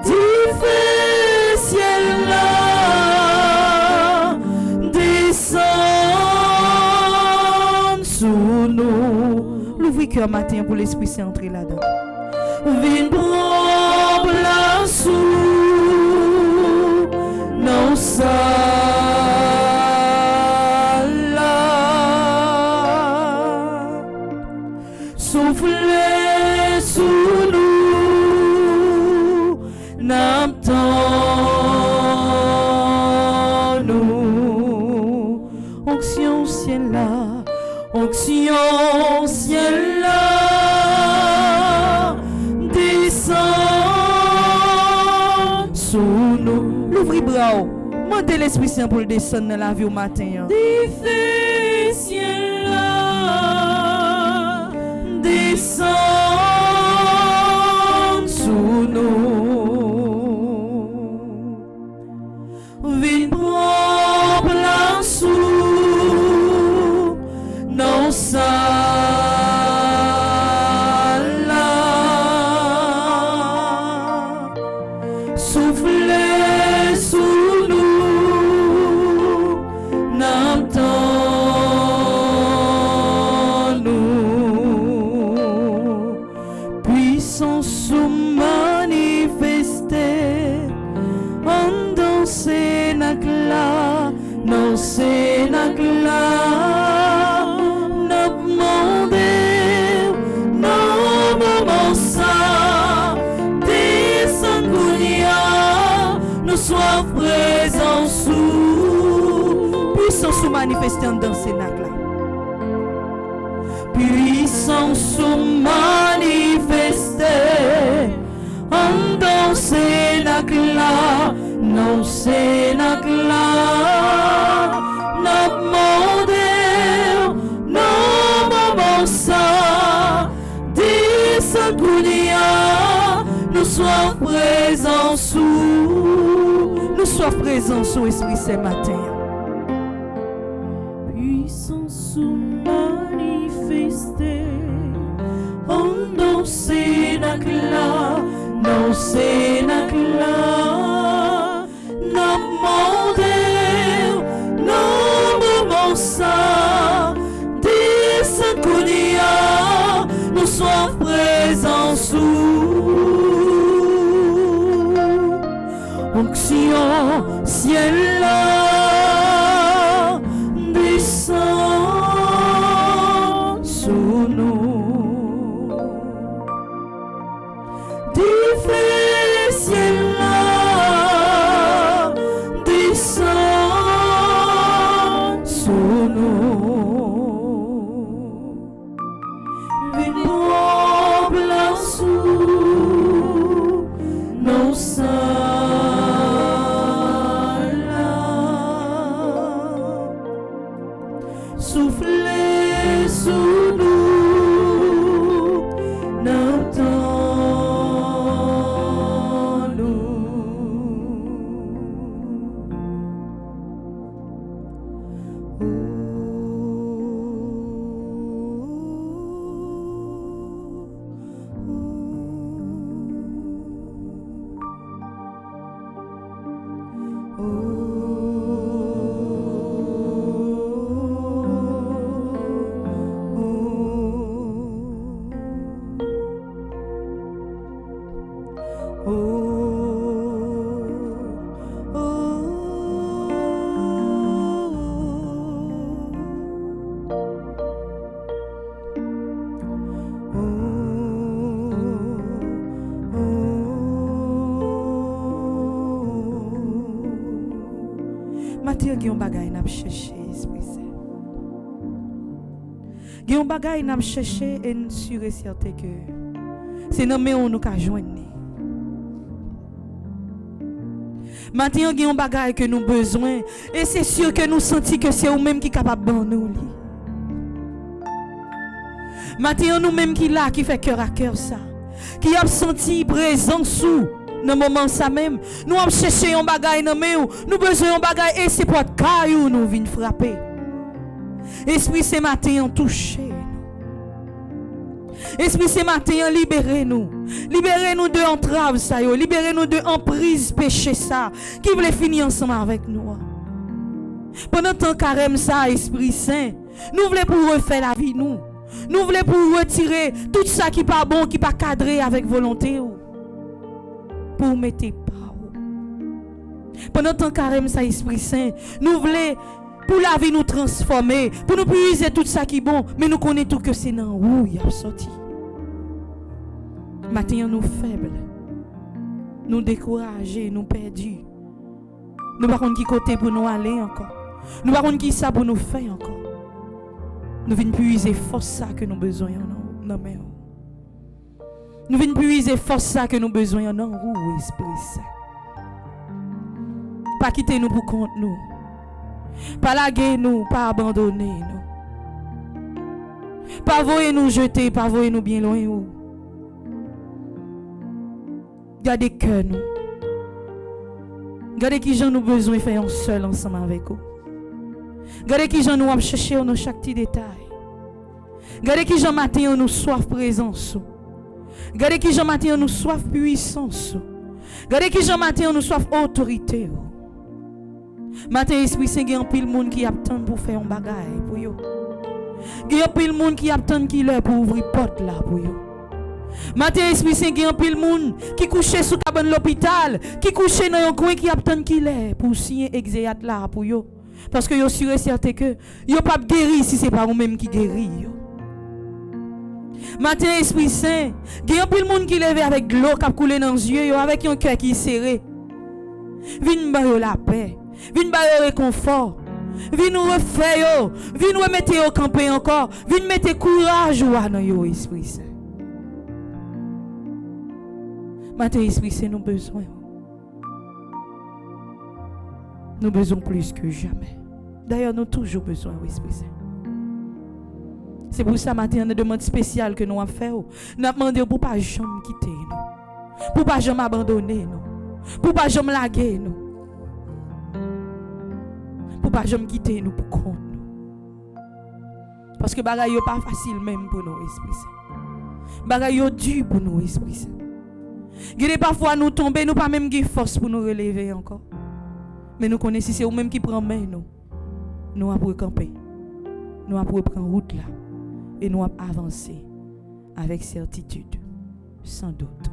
Du feu, ciel là, descend sous nous. L'ouvrir cœur matin pour l'Esprit Saint entrer là-dedans. Viens prendre la sous nos salades, soufflez sous nous, n'attends-nous. Onction ciel là, onction ciel là, descend sous nous. L'ouvrir bras, mandez l'Esprit Saint pour le descendre dans la vie au matin. Des feux ciel là, descend sous nous. Viens prendre place sous nos salades, soufflez sous nous, n'attends-nous. Puissance manifestée en dans Sénacla, nos Sénacla, nos demandés, nos moments ça, descend Gounia, nous sois présents sous. Puissance manifestée en dans Sénacla. Puissance manifestée en dans Sénacla, nos Sénacla, nos demandés, nos moments ça, descend Gounia, nous sois présents sous, nous sois présents sous Esprit ce matin. Puissance manifestée là, non Sénac là, non monde, non moment ça, descend Kounia, nous sommes présents sous onction ciel là, descend sous nous. Diffé ciel là, descend sous nous. Une bombe sous nos seins. Soufflez sous nous, Matin gen yon bagay n'a chercher esprit saint. Gen yon bagay n'a chercher et sûr et certain que c'est nan men on nous ka joindre. Matin gen yon bagay que nous besoin et c'est sûr que nous senti que c'est ou même qui capable ban nous li. Matin nous même qui là qui fait cœur à cœur ça, qui a senti présent sous dans moment ça même, nous avons cherché un bagay dans nous, nous besoin un bagay et c'est pour caillou nous vinn frapper. Esprit ce matin on touché nous. Esprit ce matin libérez-nous. Libérez-nous de entrave ça yo, libérez-nous de emprise péché ça qui voulait finir ensemble avec nous. Pendant tant carême ça esprit saint, nous voulons pour refaire la vie nous. Nous voulons pour retirer tout ça qui pas bon, qui pas cadré avec volonté ou. Pour mettre pas. Pendant tant carême ça esprit saint, nous voulons pour la vie nous transformer, pour nous puiser tout ça qui est bon, mais nous connaissons tout que c'est dans où il a sorti. Maintenant nous faibles, nous découragés, nous perdus. Nous ne savons pas qui côté pour nous aller encore. Nous ne savons pas qui ça pour nous faire encore. Nous venons puiser force ça que nous besoin dans nous. Nous venons puiser force ça que nous besoin dans nous, Esprit Saint. Pas quitter nous pour compte nous. Pas laguer nous, pas abandonner nous. Pas voyer nous jeter, pas voyer nous bien loin où. Gardez cœur nous. Gardez qui j'en nous besoin de faire seul ensemble avec vous. Gardez qui j'en nous avons cherché dans chaque petit détail. Gardez qui j'en matin nous soif présence. Gardez qui j'en matin nous soif puissance. Gardez qui j'en matin nous soif autorité. Matin esprit saint gen pile monde qui attend pour faire un bagaille pour yo. Gen pile monde qui attend qui l'heure pour ouvrir porte là pour yo. Matin esprit saint gen pile monde qui couché sous cabane l'hôpital, qui couché dans un coin qui attend qui l'heure pour signer exéat là pour yo. Parce que yo sûr et certain que yo pas guéri si c'est pas vous même qui guéri yo. Matin esprit saint, gen pile monde qui levé avec de l'eau qui coule dans les yeux yo avec un cœur qui serré. Vinn ba yo la paix. Vin ba yo réconfort. Vin nous refaire yo. Vin nous mettre au camper encore. Vin mettre courage ou dans yo esprit saint. Matin esprit saint nous besoin. Nous besoin plus que jamais. D'ailleurs nous toujours besoin esprit saint. C'est pour ça matin une demande spéciale que nous avons fait. Nous avons demandé pour pas jamais quitter nous. Pour pas jamais abandonner nous. Pour pas jamais laguer nous. Pour pas jamais quitter nous pour compte nous. Parce que bagaille pas facile même pour nous esprit saint. Bagay yo dur pour nous, Esprit Saint. Gade parfois nous tomber, nous pas même qui force pour nous relever encore. Mais nous connaissons si c'est vous même qui prend main nous. Nous avons camper. Nous avons prendre route là et nous avons avancer avec certitude, sans doute.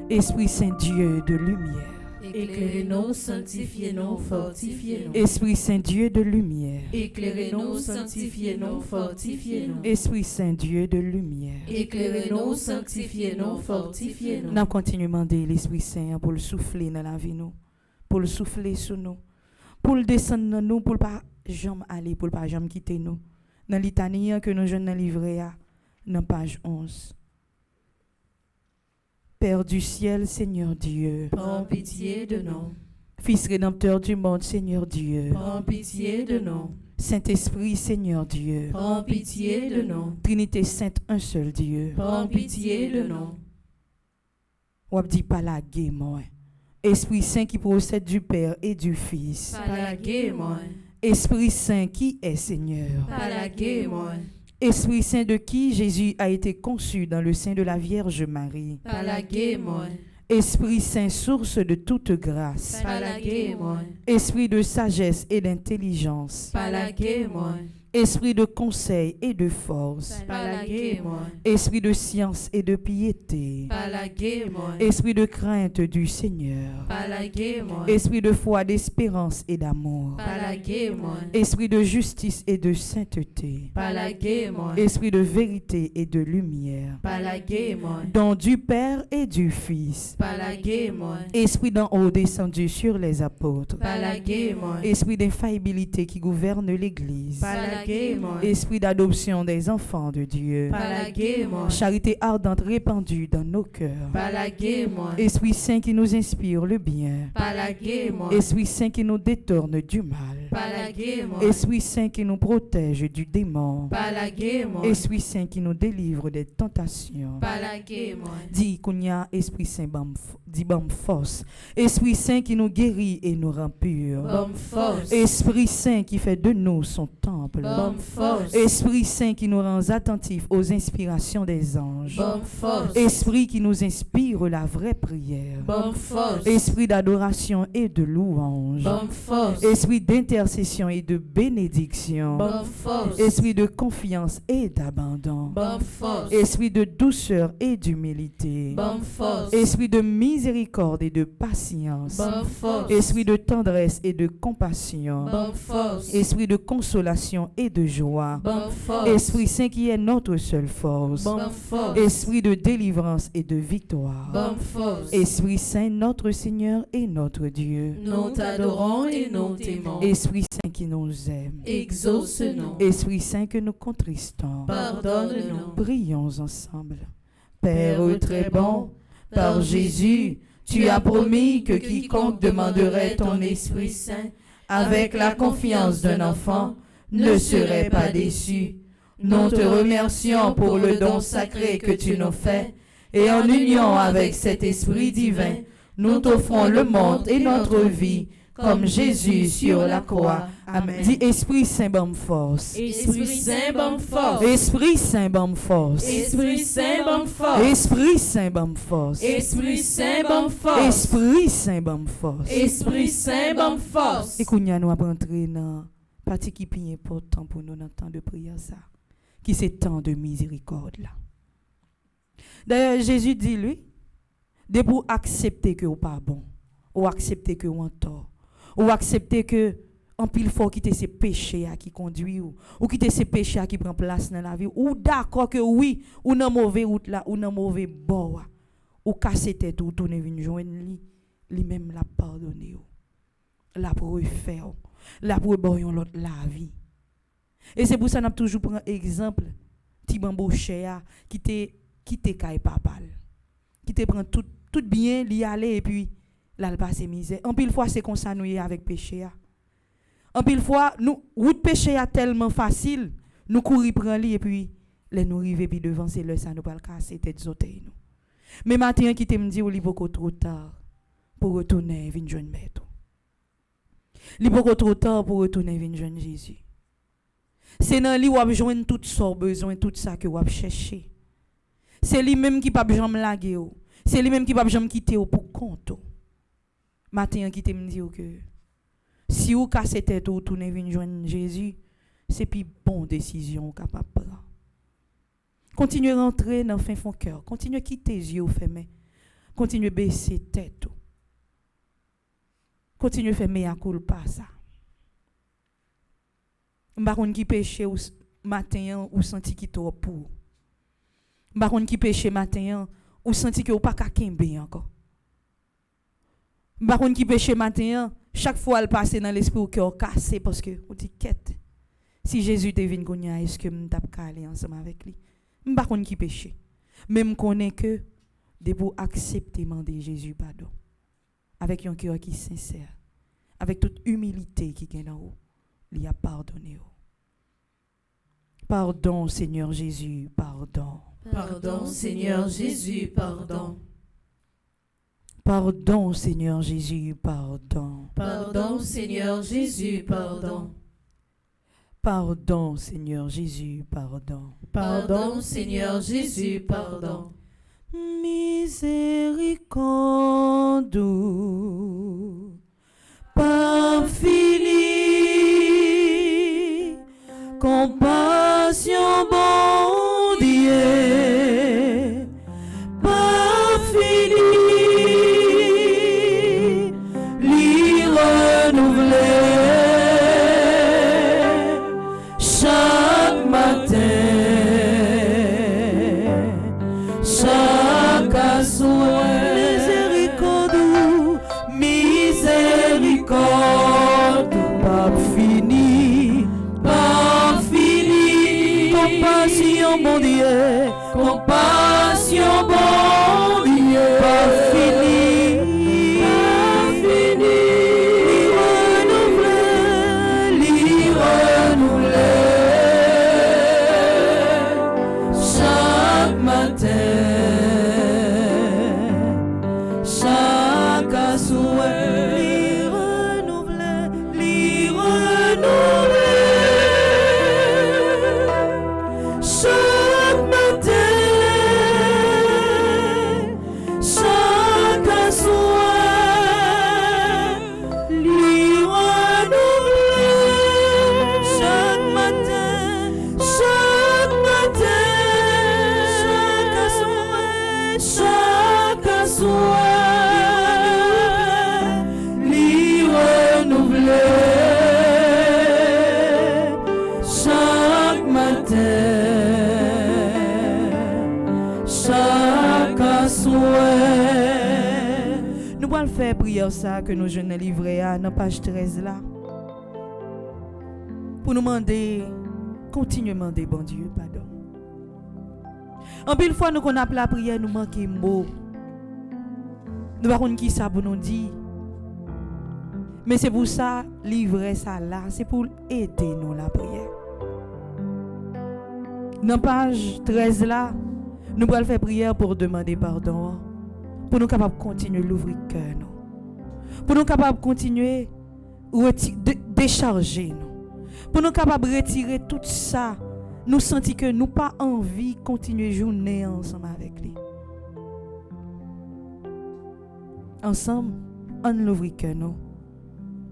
Esprit Saint Dieu de lumière. Éclairez-nous, sanctifiez-nous, fortifiez-nous. Esprit Saint Dieu de lumière. Éclairez-nous, sanctifiez-nous, fortifiez-nous. Esprit Saint Dieu de lumière. Éclairez-nous, sanctifiez-nous, fortifiez-nous. Nous continuons à demander l'Esprit Saint pour le souffler dans la vie nous, pour le souffler sur nous, pour le descendre dans nous, pour le pas jamais aller, pour le pas jamais quitter nous. Dans l'Italien que nous jeunes dans livret à, dans page 11. Père du ciel, Seigneur Dieu. Prends pitié de nous. Fils rédempteur du monde, Seigneur Dieu. Prends pitié de nous. Saint-Esprit, Seigneur Dieu. Prends pitié de nous. Trinité sainte, un seul Dieu. Prends pitié de nous. Ou dit pas la gué, moi. Esprit Saint qui procède du Père et du Fils. Pas la gué, moi. Esprit Saint qui est Seigneur. Pas la gué, moi. Esprit Saint de qui Jésus a été conçu dans le sein de la Vierge Marie. Pas la gué, moi. Esprit Saint, source de toute grâce. Pas la gué, moi. Esprit de sagesse et d'intelligence. Pas la gué, moi. Esprit de conseil et de force. Pas la gué, moi. Esprit de science et de piété. Pas la gué, moi. Esprit de crainte du Seigneur. Pas la gué, moi. Esprit de foi, d'espérance et d'amour. Pas la gué, moi. Esprit de justice et de sainteté. Pas la gué, moi. Esprit de vérité et de lumière. Pas la gué, moi. Don du Père et du Fils. Pas la gué, moi. Esprit d'en haut descendu sur les apôtres. Pas la gué, moi. Esprit d'infaillibilité qui gouverne l'Église. Pas la gué, moi. Esprit d'adoption des enfants de Dieu. Pas la gué, moi. Charité ardente répandue dans nos cœurs. Pas la gué, moi. Esprit Saint qui nous inspire le bien. Pas la gué, moi. Esprit Saint qui nous détourne du mal. Pas la gué, moi. Esprit Saint qui nous protège du démon. Pas la gué, moi. Esprit Saint qui nous délivre des tentations. Pas la gué, moi. Dis Kounia, Esprit Saint, dis bam force. Esprit Saint qui nous guérit et nous rend purs. Bonne force. Esprit Saint qui fait de nous son temple. Bonne force. Esprit Saint qui nous rend attentifs aux inspirations des anges. Bonne force. Esprit qui nous inspire la vraie prière. Bonne force. Esprit d'adoration et de louange. Bonne force. Esprit d'intercession et de bénédiction. Bonne force. Esprit de confiance et d'abandon. Bonne force. Esprit de douceur et d'humilité. Bonne force. Esprit de miséricorde et de patience. Bonne force. Esprit de tendresse et de compassion. Bonne force. Esprit de consolation et de joie. Bonne force. Esprit Saint qui est notre seule force. Bonne force. Esprit de délivrance et de victoire. Bonne force. Esprit Saint, notre Seigneur et notre Dieu. Nous t'adorons et nous t'aimons. Esprit Saint qui nous aime. Exauce-nous. Esprit Saint que nous contristons. Pardonne-nous. Prions ensemble. Père très bon, par Jésus, tu as promis que quiconque demanderait ton Esprit Saint avec la confiance d'un enfant ne serait pas déçu. Nous te remercions pour le don sacré que tu nous fais et en union avec cet Esprit divin, nous t'offrons le monde et notre vie comme Jésus sur la croix. Amen. Dis Esprit Saint, bonne force. Esprit Saint, bonne force. Esprit Saint, bonne force. Esprit Saint, bonne force. Esprit Saint, bonne force. Esprit Saint, bonne force. Esprit Saint, bonne force. Esprit Saint, bonne force. Et qu'on y a nous à rentrer dans partie qui est important pour nous dans le temps de prière ça, qui c'est temps de miséricorde là. D'ailleurs Jésus dit lui, de pour accepter que ou pas bon, ou accepter que ou en tort, ou accepter que en pile fort quitter ces péchés qui conduit ou quitter ces péchés qui prend place dans la vie, ou d'accord que oui, ou dans mauvais route là, ou dans mauvais bord, ou casser tête ou tourner venir joindre lui même la pardonner, la pour refaire, la pour boyon l'autre la vie. Et c'est pour ça qu'on a toujours pris exemple petit bambou cher qui te caille papal, qui te prend tout bien li aller et puis là le passe misère. En pile fois c'est comme ça nous y avec péché. En pile fois nous route péché a tellement facile, nous courir prendre li et puis les nous arriver puis devant c'est le ça nous pas le casser tête zoter nous. Mais matin qui te me dit ou li beaucoup trop tard pour retourner vinn joindre maître. Li beaucoup trop tard pour retourner vinn joindre Jésus. C'est dans li ou joindre tout ça besoin tout ça que ou chercher. C'est lui-même qui pas jamais laguer. C'est lui-même qui pas jamais quitter pour compte. Matin qui te me dit que si vous cassez tête ou tournez venir joindre Jésus, c'est plus bonne décision capable de prendre. Continuez à rentrer dans le fin fond cœur. Continuez à quitter les yeux fermés. Continuez à baisser tête. Continuez à faire meilleur culpa ça. M'baron qui péché ou matin ou senti qui trop pour. M'baron qui péché matin ou senti que ou pas ka kembe encore. M'baron qui péché matin chaque fois elle passe dans l'esprit ou cœur cassé parce que on dit quête. Si Jésus te vinn konya, est-ce que m't'a pas aller ensemble avec lui? M'baron qui péché. Même connaît que de pour accepter demander Jésus pardon avec un cœur qui sincère, avec toute humilité qui est en haut, il a pardonné. Pardon Seigneur Jésus, pardon. Pardon Seigneur Jésus, pardon. Pardon Seigneur Jésus, pardon. Pardon Seigneur Jésus, pardon. Pardon Seigneur Jésus, pardon. Pardon Seigneur Jésus, pardon. Miséricorde, pas fini, compassion bon Dieu, pas fini, l'y renouveler chaque matin. Miséricorde, pas fini, compassion bon Dieu, compassion bon Dieu, pas fini, l'y renouveler chaque matin. Nous allons faire prière ça que nous jeunes livrés à dans page 13 là. Pour nous demander, continuer à demander bon Dieu pardon. En pile fois nous qu'on appelle la prière nous manquons mots. Nous ne qui ça pour nous dire. Mais c'est pour ça livrer ça là, c'est pour aider nous la prière. Dans page 13 là, nous allons faire prière pour demander pardon. Pour nous capables de continuer l'ouvrir cœur nous. Pour nous capables de continuer décharger nous. Pour nous capables de retirer tout ça, nous sentir que nous pas envie de continuer journée ensemble avec lui. Ensemble, on l'ouvrir cœur nous.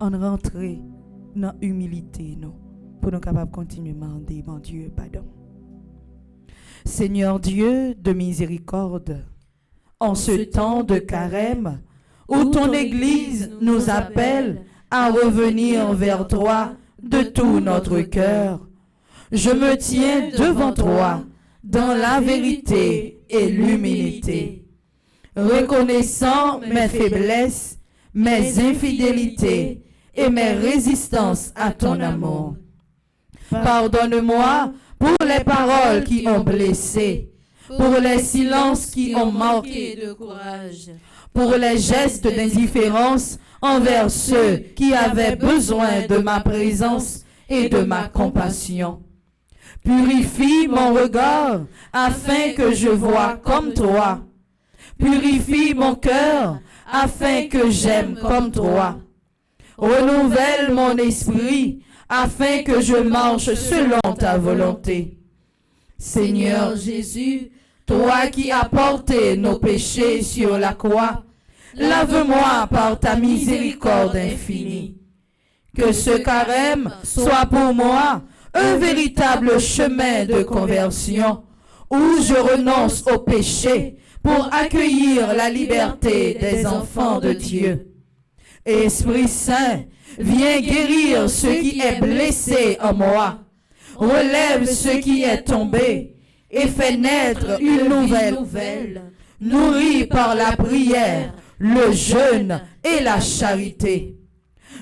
On rentrer dans l'humilité nous. Pour nous capables de continuer à demander mon Dieu pardon. Seigneur Dieu de miséricorde, en ce temps de carême, où ton Église nous appelle à revenir vers toi de tout notre cœur, je me tiens devant toi dans la vérité et l'humilité, reconnaissant mes faiblesses, mes infidélités et mes résistances à ton amour. Pardonne-moi pour les paroles qui ont blessé, pour les silences qui ont manqué de courage, pour les gestes d'indifférence envers ceux qui avaient besoin de ma présence et de ma compassion. Purifie mon regard afin que je voie comme toi. Purifie mon cœur afin que j'aime comme toi. Renouvelle mon esprit afin que je marche selon ta volonté. Seigneur Jésus, Toi qui as porté nos péchés sur la croix, lave-moi par ta miséricorde infinie. Que ce carême soit pour moi un véritable chemin de conversion, où je renonce au péché pour accueillir la liberté des enfants de Dieu. Esprit Saint, viens guérir ce qui est blessé en moi, relève ce qui est tombé et fais naître une nouvelle, nourrie par la prière, le jeûne et la charité.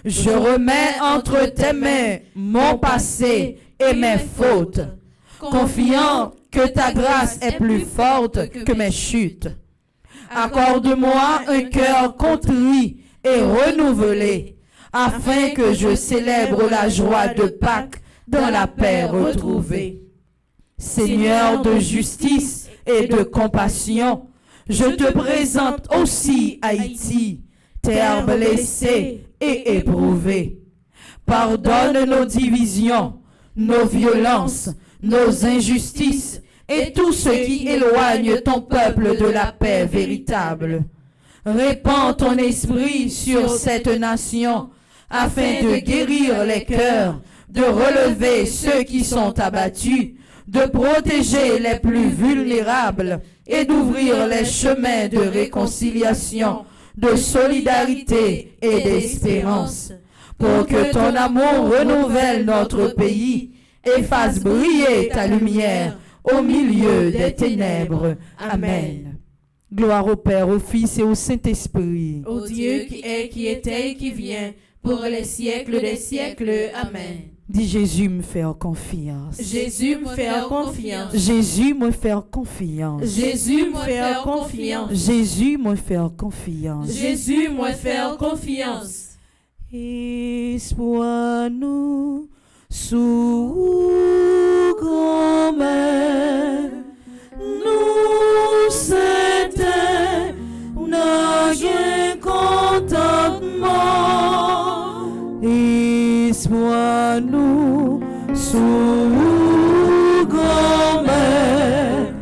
Je remets entre tes mains mon passé et mes fautes, confiant que ta grâce est plus forte que mes chutes. Accorde-moi un cœur contrit et renouvelé, afin que je célèbre la joie de Pâques dans la paix retrouvée. Seigneur de justice et de compassion, je te présente aussi Haïti, terre blessée et éprouvée. Pardonne nos divisions, nos violences, nos injustices et tout ce qui éloigne ton peuple de la paix véritable. Répands ton esprit sur cette nation afin de guérir les cœurs, de relever ceux qui sont abattus, de protéger les plus vulnérables et d'ouvrir les chemins de réconciliation, de solidarité et d'espérance, pour que ton amour renouvelle notre pays et fasse briller ta lumière au milieu des ténèbres. Amen. Gloire au Père, au Fils et au Saint-Esprit. Ô Dieu qui est, qui était et qui vient, pour les siècles des siècles. Amen. Dis Jésus me faire confiance. Jésus me fait confiance. Jésus me faire confiance. Jésus me fait confiance. Jésus me faire confiance. Jésus me fait confiance. Espoir nous sous grand-mère, nous c'était notre contentement. Espoir nous sous grand-mère,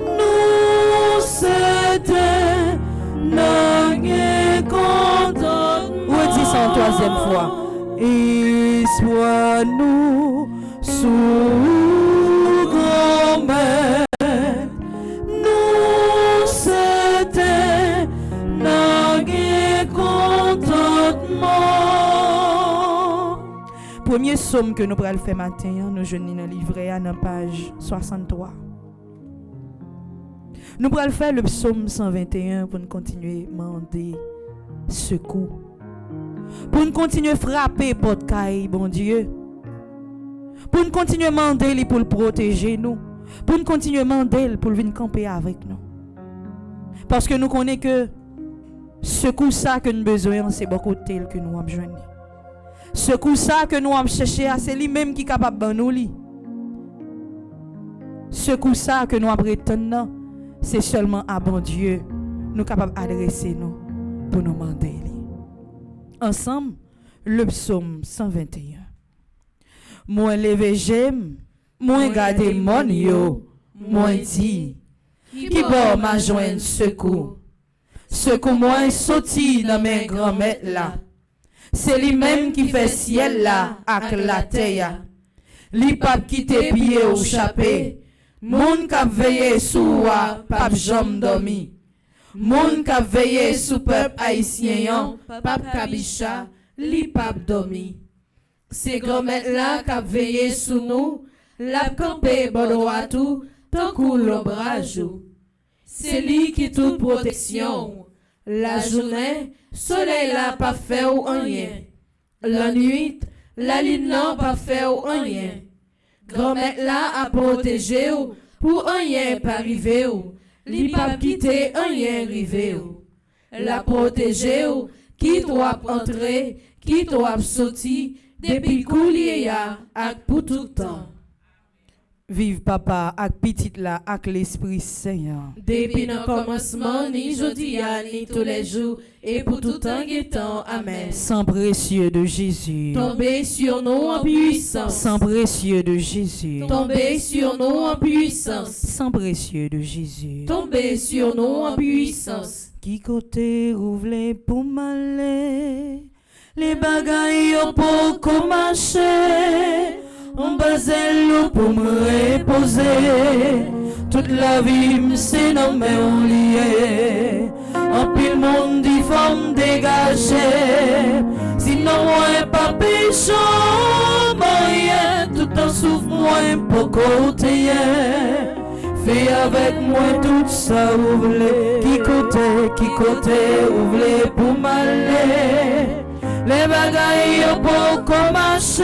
nous c'était notre contentement. Redis ça en troisième fois. Espoir nous sous grand-mère, nous c'était notre contentement. Premier psaume que nous pourrons faire matin, nous jeûnons dans le livret à la page 63. Nous pourrons faire le psaume 121 pour nous continuer à demander secours. Pour nous continuer à frapper porte caille, bon Dieu. Pour nous continuer à demander pour le protéger nous. Pour nous continuer à demander pour venir camper avec nous. Parce que nous connaissons que ce coup ça que nous avons besoin, c'est beaucoup de tel que nous avons besoin. Ce coup ça que nous avons cherché, c'est lui-même qui est capable de nous. Ce coup ça que nous avons prétendu, c'est seulement à bon Dieu nous capables d'adresser nous pour nous demander. Ensemble, le psaume 121. Moi levé j'aime, moi gardé mon yo, moi dit, qui bon m'a joindre secours. Secours moi sorti dans mes grand-mères là. C'est lui-même qui fait ciel là avec la terre. Li pape qui te pied au chapé. Moun k'ap veillé sous wa pape jom dormi. Moun k'ap veillé sous peuple haïtien, Pape Kabicha, li pape domi. C'est grand-mère là qu'a veillé sous nous, la campé bon à tout, tant qu'on l'ombrage. C'est lui qui toute protection. La journée, soleil là pas fait ou rien. La nuit, la lune là pas fait ou rien. Grand-mère là a protégé ou pour rien pas arriver ou. Li pas quitter rien rivé ou. La protéger ou qui doit entrer, qui doit sortir depuis coulier ya ak pour tout temps. Vive papa ak petite là ak l'Esprit Saint. Depuis le commencement, ni jodi ni tous les jours, et pour tout temps et temps. Amen. Sang précieux de Jésus. Tombez sur nous en puissance. Sang précieux de Jésus. Tombez sur nous en puissance. Sang précieux de Jésus. Tombez sur nous en puissance. Qui côté ouvre pour m'aller, les bagailles pour commencer. On basel pour me reposer. Toute la vie c'est dans mes liés. En pile monde dit forme dégagée. Sinon moi pas péché moyen. Tout en souffre moi pour côté. Fais avec moi tout ça ouvre. Qui côté ouvre pour m'aller. Les bagailles pour commencer.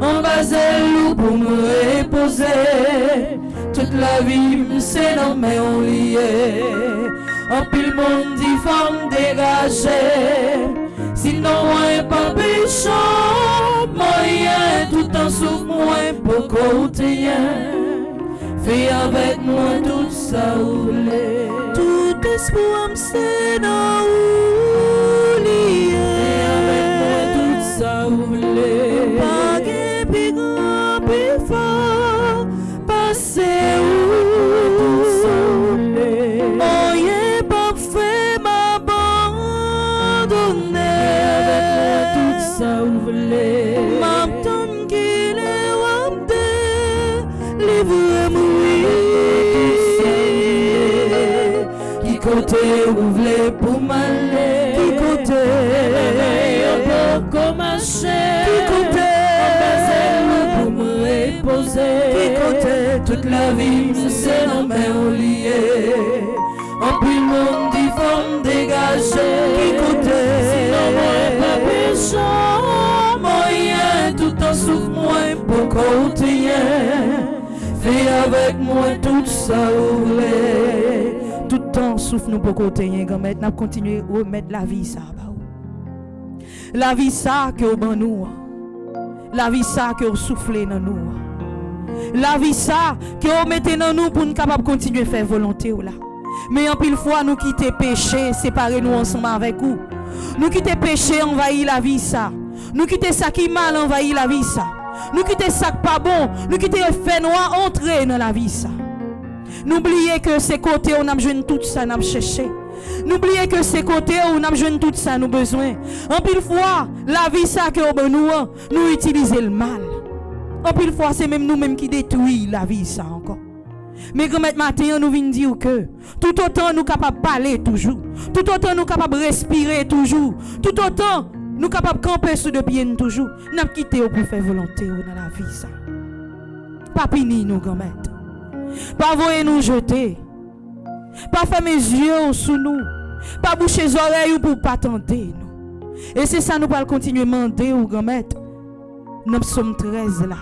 En basel pour me reposer. Toute la vie c'est dans mes liés. En pile monde dit forme dégagée. Sinon moi pas péché moyen. Tout en souffre moi pour côté. Fais avec moi tout ça ouvre. Tout espoir c'est dans lié. Fais avec moi tout ça ouvre. Côté ouvre pour m'aller. Qui côté pour commencer. Qui côté pour me reposer. Qui côté toute la vie c'est dans mes liés. En plus monde dit forme dégagée. Qui côté sinon moi pas péché moyen. Tout en souffre moi pour côté. Fais avec moi tout ça ouvre. Tout le temps souffle nous pour côté gamet n'a continuer remettre la vie ça la vie ça que au nous la vie ça que au souffler dans nous la vie ça que au mettez dans nous pour nous capable continuer faire volonté là mais en pile fois nous quitter péché séparer nous ensemble avec vous nous quitter péché envahir la vie ça nous quitter ça qui mal envahir la vie ça nous quitter ça qui pas bon nous quitter fait noir entrer dans la vie ça. N'oubliez que ces côtés on a besoin tout ça n'a cherché. N'oubliez que ces côtés on a besoin tout ça nous besoin. En pile fois la vie ça que nous utiliser le mal. En pile fois c'est même nous-mêmes qui détruit la vie ça encore. Mais grand matin nous vient dire que tout autant nous capable parler toujours, tout autant nous capable respirer toujours, tout autant nous capable camper sur deux pieds toujours. N'a quitté pour faire volonté dans la vie ça. Pas pini nous grand maître. Pas voyer nous jeter. Pas fermer les yeux sous nous. Pas boucher les oreilles pour pas tenter nous. Et c'est ça nous allons continuer à demander au grand maître. Nous sommes 13 là.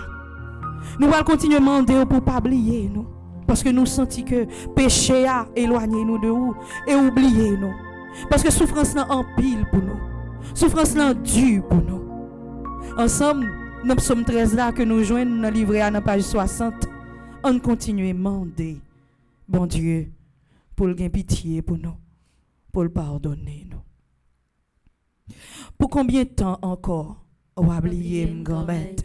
Nous allons continuer à demander pour pas oublier nous. Parce que nous sentons que péché a éloigné nous de vous et oublié nous. Parce que souffrance là en pile pour nous. Souffrance là dure pour nous. Ensemble, nous sommes 13 là que nous joignons dans le livret à la page 60. On continue à demander, bon Dieu, pour le gain pitié pour nous, pour le pardonner nous. Pour combien de temps encore, on va oublier mon grand-mère?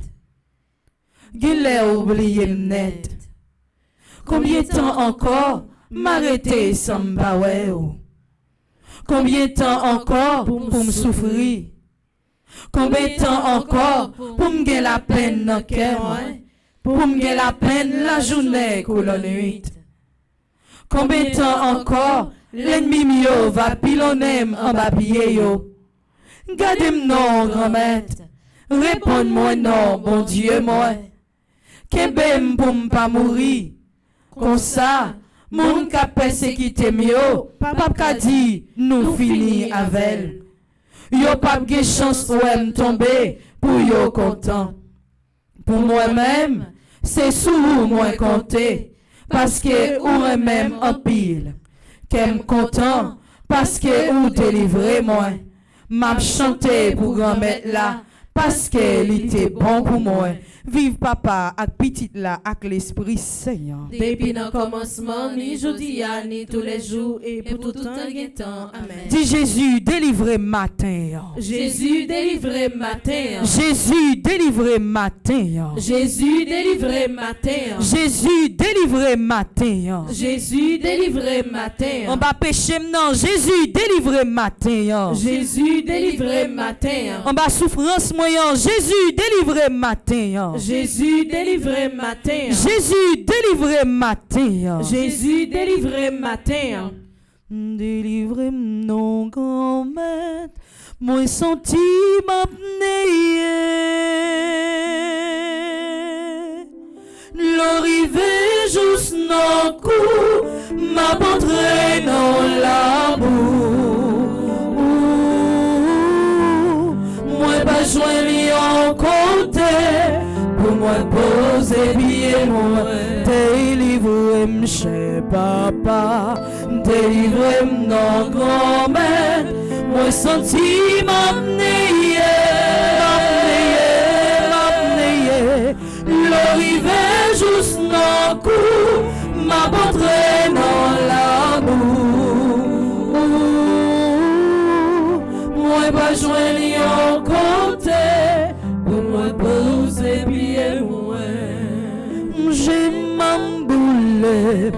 Gilles oublié net. Combien de temps encore, m'arrêter sans m'baouer? Combien de temps encore pour me souffrir? Combien de temps encore pour me gagner la peine dans le cœur? Pour me gagner la peine la journée ou la nuit. Combien de temps encore l'ennemi mio va pilonner en bas pied yo. Gardez-moi non, grand-mère. Réponds-moi non, bon Dieu moi. Kebem pour me pas mourir. Comme ça, mon ka persécuté mio, papa ka dit nous fini avec. Yo pas de chance pour me tomber pour yo content. Pour moi-même, c'est sous moi compter, parce que ou même en pile. Qu'aime content, parce que ou délivré moi. M'a chanté pour grand-mère là, parce que il était bon pour moi. Vive papa ak petit là ak l'Esprit Saint. Depuis le commencement, ni jodi a, ni tous les jours, et pour tout temps et temps. Amen. Dis Jésus, délivrez matin. Jésus délivré matin. Jésus, délivrez matin. Jésus délivré matin. Jésus, délivrez matin. Jésus délivré matin. On va pécher non, Jésus, délivrez matin. Jésus délivré matin. On va souffrance moyen, Jésus, délivrez matin. Jésus délivré matin. Jésus, délivrez matin. Jésus délivré matin. Délivrez non grand maître, moi senti m'apneye. L'arrivée juste non coup, m'a montré dans la boue. Moi pas joindre en côté, pour moi poser bien moi. Délivrez-moi chez papa, délivrez-moi non grand-mère, moi senti m'apneye. L'arrivée juste non coup, m'a montré dans la boue. Moi pas joindre en côté, pour moi poser bien moi. J'ai m'emboulé,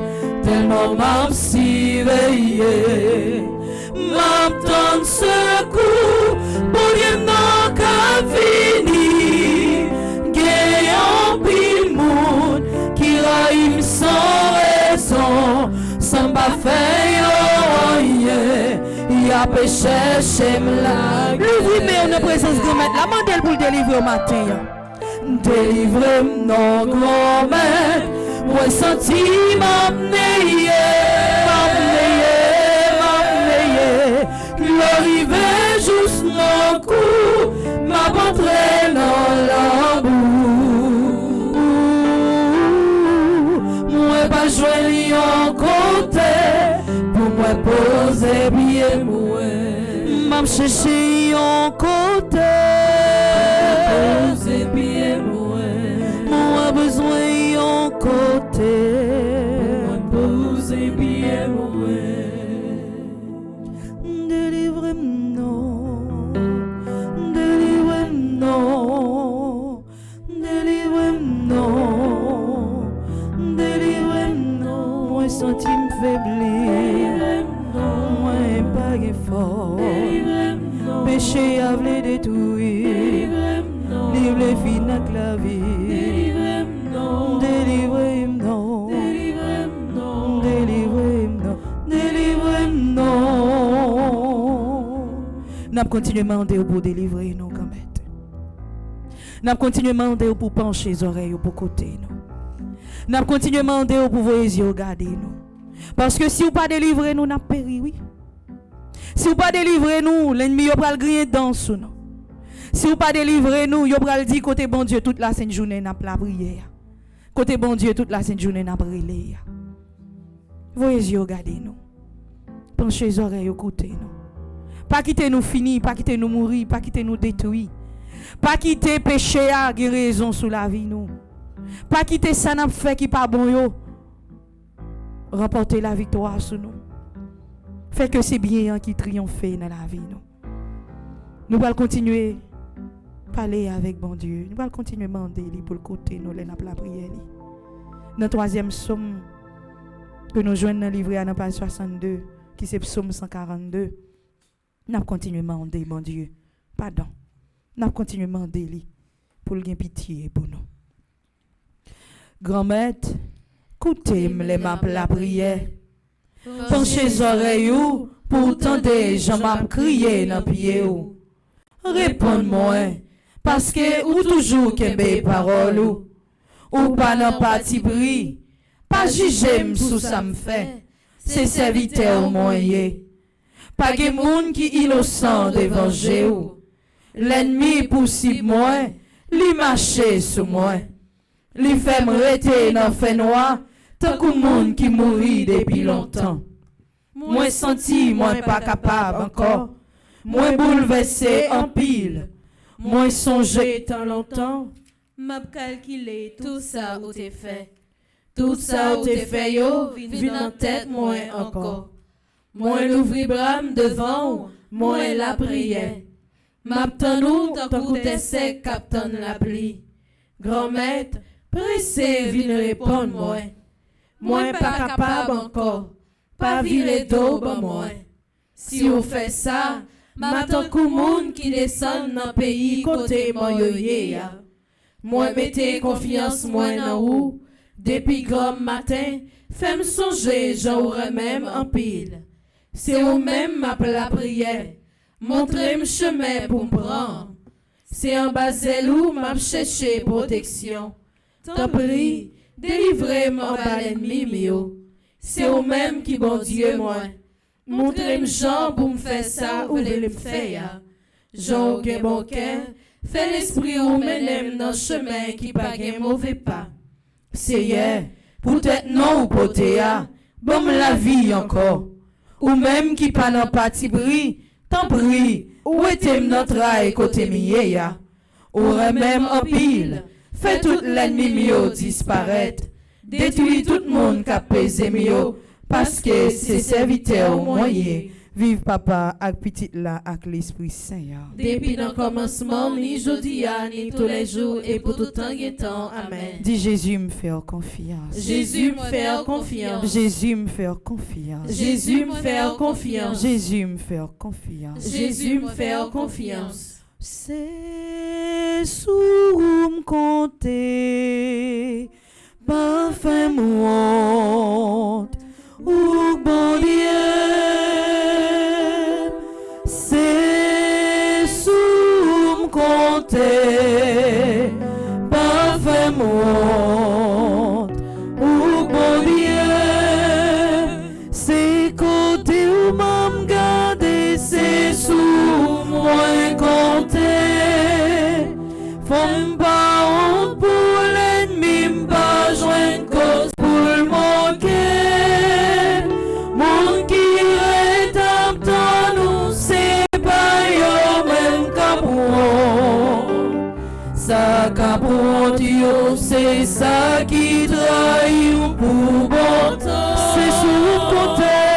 tellement m'a si veillé. M'attend secours, pour Dieu n'a qu'à finir. Gagnant pile monde, qui raïm sans raison, sans pas faire rien. Il a péché chez m'la. L'ouvrir mais on a présence de mettre la mandelle pour délivrer au matin. Délivrez-moi non grand-mère, moi senti m'apneye. L'arrivée juste mon coup, m'a montré dans la boue. Moi pas joindre en côté, pour moi poser bien moi. M'a cherché en côté, poser bien moi. Moi besoin en côté, pour moi poser bien moi. Sentime faiblir, moi pas fort. Péché a vle détruire, livre les filles dans la vie. Délivrez-moi, délivrez-moi, délivrez-moi. N'a continué à demander pour délivrer nous quand même. N'a continué à demander pour pencher les oreilles pour côté nous. N'a continué à demander pour vos yeux regarder nous. Parce que si vous pas délivrer nous, n'a péri, oui. Si vous pas délivrer nous, l'ennemi va le griller dans sous nous. Si vous pas délivrer nous, il va le dire côté bon Dieu toute la sainte journée n'a pas prière. Côté bon Dieu toute la sainte journée n'a pas prière. Vos yeux regarder nous. Penchez les oreilles écoutez nous. Pas quitter nous finir, pas quitter nous mourir, pas quitter nous détruire. Pas quitter péché à guérison sous la vie nous. Pas quitter ça n'a fait qui pas bon yo. Remporter la victoire sur nous. Fait que c'est bien qui triomphe dans la vie nous. Nous allons continuer à parler avec bon Dieu. Nous allons continuer à demander pour le côté nous la prière. Dans le troisième psaume que nous joignons dans le livre à la page 62 qui c'est psaume 142. Nous allons continuer à demander bon Dieu pardon. Nous allons continuer à demander pour le gain pitié pour nous. Grand-maître, écoutez-moi les maps la prière. Penchez les oreilles pour tendre, j'en m'a crié dans pied ou. Réponds-moi, parce que ou toujours qu'embé parole ou pas dans parti pris, pas juger sous ça me fait, c'est serviteur moyen. Pas que monde qui innocent devant ou. L'ennemi possible moi, li marcher sur moi. Li fait m'rete dans fait noir, tant que monde qui mourit depuis longtemps. Moi senti, moi pas capable encore. Moi bouleversé en pile. Moi songé tant longtemps. m'a calculé Tout ça ou t'es fait. Tout ça ou t'es fait yo, vin en tête moi encore. Moi l'ouvri bram devant, moi la prière. M'attend nous tant que t'es sec, captain la pli. Grand maître, pressé, vin répondre moi. Moi pas capable encore, pas virer d'eau ban moi. Si on fait ça, m'attend qu'au monde qui descend dans pays côté moi yo ya. Moi mettez confiance moi dans ou. Depuis grand matin, fais me songer, j'aurai même en pile. C'est au même ma la prière, montrez me chemin pour me prendre. C'est en bas où m'a cherché protection. Tant pis, délivrez-moi par l'ennemi mio. C'est au même qui bon Dieu moi. Montrez me Jean pour me faire ça ou voulez me faire. Jean au bon cœur, fait l'esprit ou menem dans chemin qui pas gain mauvais pas. Seigneur, peut-être non ou potéa, bon la vie encore. Ou même qui pas dans parti bris, tant pis, où était notre rail côté miya. Aurait même en pile, fait tout l'ennemi mio disparaître, détruit tout le monde qui a pesé mio, parce que c'est serviteur au moyen. Vive papa avec petit là avec l'Esprit Saint. Depuis le commencement, ni jeudi, ni tous les jours, et pour tout temps et temps. Amen. Dis Jésus me fait confiance. Jésus me fait confiance. Jésus me fait confiance. Jésus me fait confiance. Jésus me fait confiance. Jésus me fait confiance. C'est sous me compter, parfait monde, ou bon Dieu. C'est sous me compter, parfait monde, ou bon Dieu. C'est côté où m'am gardé, c'est sous moi compter. Faut m'pas honte pour l'ennemi, m'pas joindre cause pour le manquer. Mon qui rétape dans nous, c'est pas yo même capron. Ça capron yo, c'est ça qui trahit pour bon temps. C'est sous compter,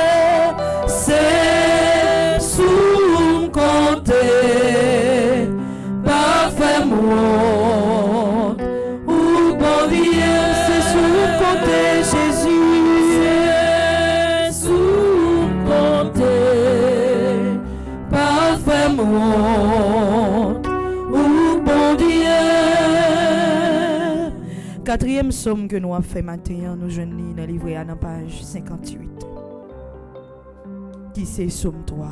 c'est sous compter. Parfait monde, ou bon Dieu, c'est sous compter Jésus. C'est sous compter. Parfait monde, ou bon Dieu. Quatrième somme que nous avons fait matin, nous joignons dans le livre à la page 58. Qui c'est somme 3?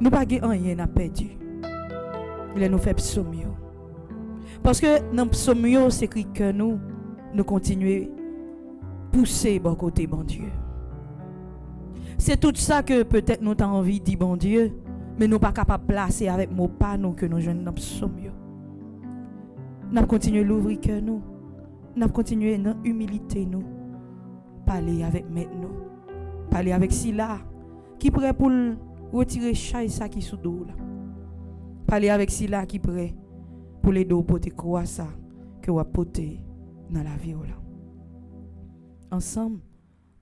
Nous pas rien à perdu. Il nous fait psaume. Parce que dans psaume c'est écrit que nous continuons pousser bon côté bon Dieu. C'est tout ça que peut-être nous avons envie de dire bon Dieu, mais nous pas capable de placer avec nos pas nous que nous joignons dans psaume. Nous continuons l'ouvrir que nous. Nous continuons dans humilité nous. Parler avec maître nous. Parler avec Sila qui prêt pour retirer chaque ça qui sous dos là. Parler avec Sila qui prêt pour les dos pour te croire ça que va porter dans la vie là. Ensemble,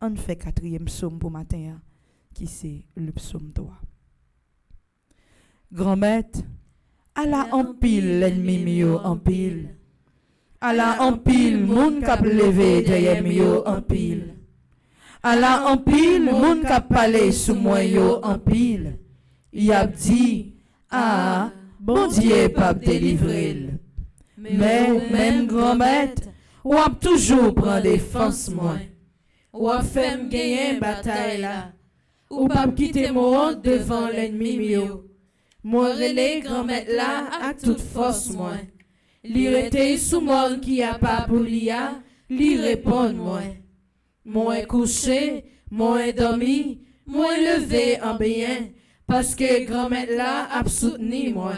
on fait quatrième psaume pour matin qui c'est le psaume 3. Grand maître, Allah en pile l'ennemi mio en pile. Allah en pile moun k'ap levé derrière mio en pile. Allah en pile moun k'ap parler sous moi yo en pile. Y a dit ah bon Dieu pas délivrer. Mais même grand maître, ou a toujours prend défense moi. Ou a fait me gagner bataille là. Ou pas quitter mon devant l'ennemi mio. Moi relais grand maître là à toute force moi. Li rete sous monde qui a pas pour l'ia, li répond moi. Moi couché, moi dormi, moi levé en bien, parce que grand maître là a soutenu moi.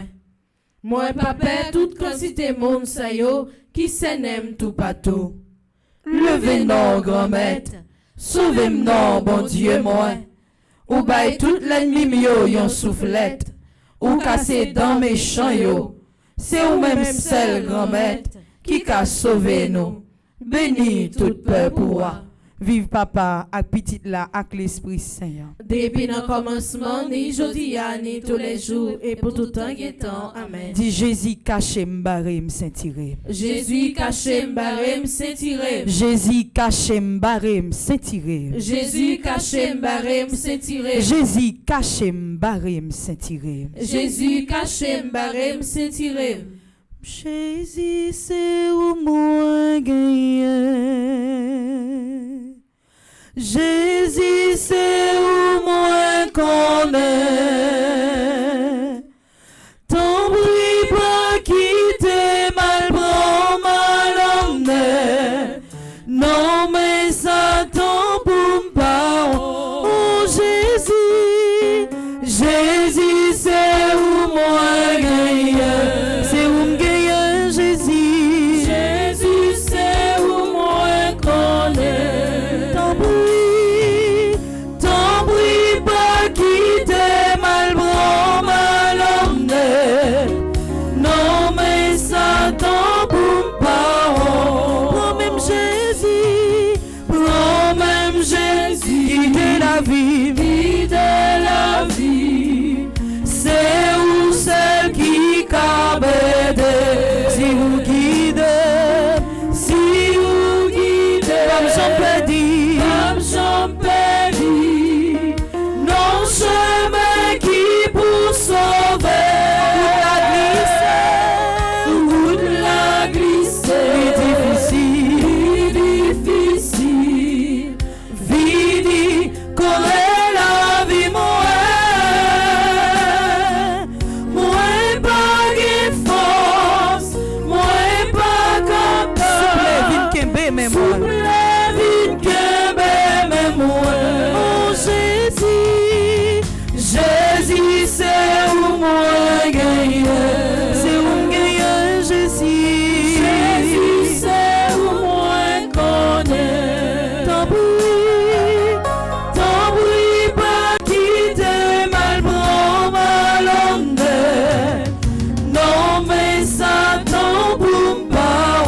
Moi papa toute quantité monde sa yo qui s'aime tout patou. Levez non grand maître, sauvez-moi non bon Dieu moi. Ou baille toute l'ennemi mio yon soufflette, ou cassez dans mes champs yo. c'est ou même seul grand maître qui a sauvé nous. Béni toute peur pour moi. Vive papa, avec petite là, avec l'Esprit Saint. Depuis le commencement, ni jodi ni tous les jours, et pour tout temps et temps. Amen. Dis Jésus caché m'barré m'sentiré. Jésus caché m'barré m'sentiré. Jésus caché m'barré m'sentiré. Jésus caché m'barré m'sentiré. Jésus caché m'barré m'sentiré. Jésus caché m'barré m'sentiré. Jésus c'est où moi gagné. Jésus c'est où moi connaît. Ton bruit pas quitter mal bras mal emmené. Non mais ça ton boum pas. Oh Jésus, Jésus c'est où moi gagné. C'est où me gagné Jésus. Jésus c'est où moi connaît. Ton bruit pas quitter mal bras mal emmené. Non mais ça ton boum pas. Prends même Jésus, prends même Jésus. Guider la vie, guider la vie. C'est où celle qui cabe aider. Si vous guidez, si vous guidez, comme j'en peux dire, comme j'en peux dire, non chemin qui pour sauver. Route la glisser, difficile, difficile, vidi, correr la vie moins pas de force, moins pas capable. Oh Jésus, Jésus c'est où moi gagné. C'est où gagné Jésus. Jésus c'est où moi connaît. Ton bruit pas quitter mal bras mal emmené. Non mais ça ton boum pas.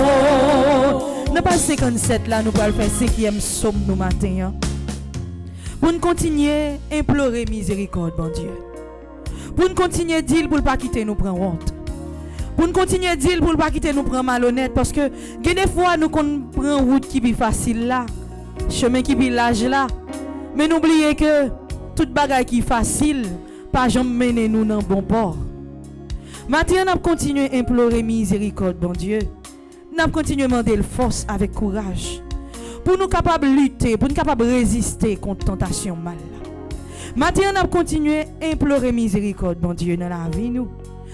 Dans page 57 là nous allons faire 5e psaume nous matin. Hein? Pour nous continuer à implorer miséricorde, bon Dieu. Pour nous continuer à dire pour ne pas quitter nous prendre honte. Pour nous continuer à dire pour ne pas quitter nous prendre malhonnête. Parce que des fois nous prenons route qui est facile là. Chemin qui est large là. Mais n'oubliez que toute bagaille qui est facile, pas jamais mener nous dans bon port. Maintenant, nous continuons à implorer miséricorde, bon Dieu. Nous continuons à demander force avec courage. Pour nous capables de lutter, pour nous capables de résister contre la tentation mal. Maintenant, nous continuons à implorer miséricorde, bon Dieu, dans la vie, nous.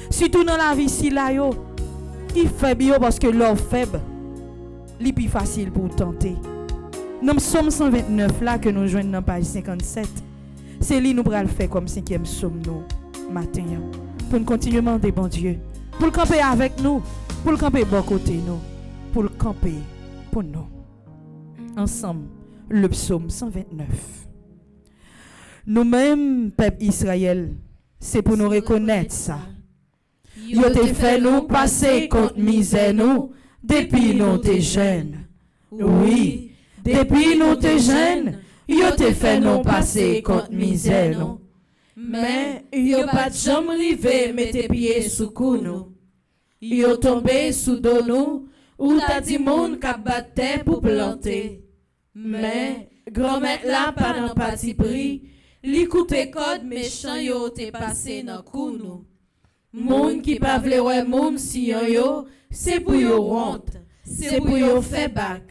Surtout dans la vie, si là, qui est faible, parce que l'or faible, c'est plus facile pour tenter. Dans le psaume 129, là, que nous joignons dans page 57, c'est lui nous le faire comme 5e psaume, nous, matin. Pour nous continuer à demander, bon Dieu, pour le camper avec nous, pour le camper bon côté, nous, pour le camper pour nous. Ensemble, le psaume 129. Nous-mêmes, peuple Israël, c'est pour nous reconnaître ça. Yo te fait nous passer contre misère nous, depuis nous te jeunes. Oui, depuis nous te jeunes, yo te fait nous passer contre misère nous. Mais yo pas jamais rivé mettre pieds sous cou nous. Yo tombé sous dos nous, ou t'as dit monde qu'a batté pour planter. Mais grand-mère là pas dans parti pris, li coupe code méchant yo te passé dans cou nous. Moun qui pa vle wè moun si yo, c'est pour yo honte, c'est pour yo fait bac.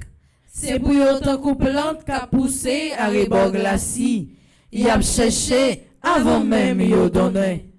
C'est pour yo tan kou plante qu'a poussé à rebord glaci. Y a cherché avant même yo donné.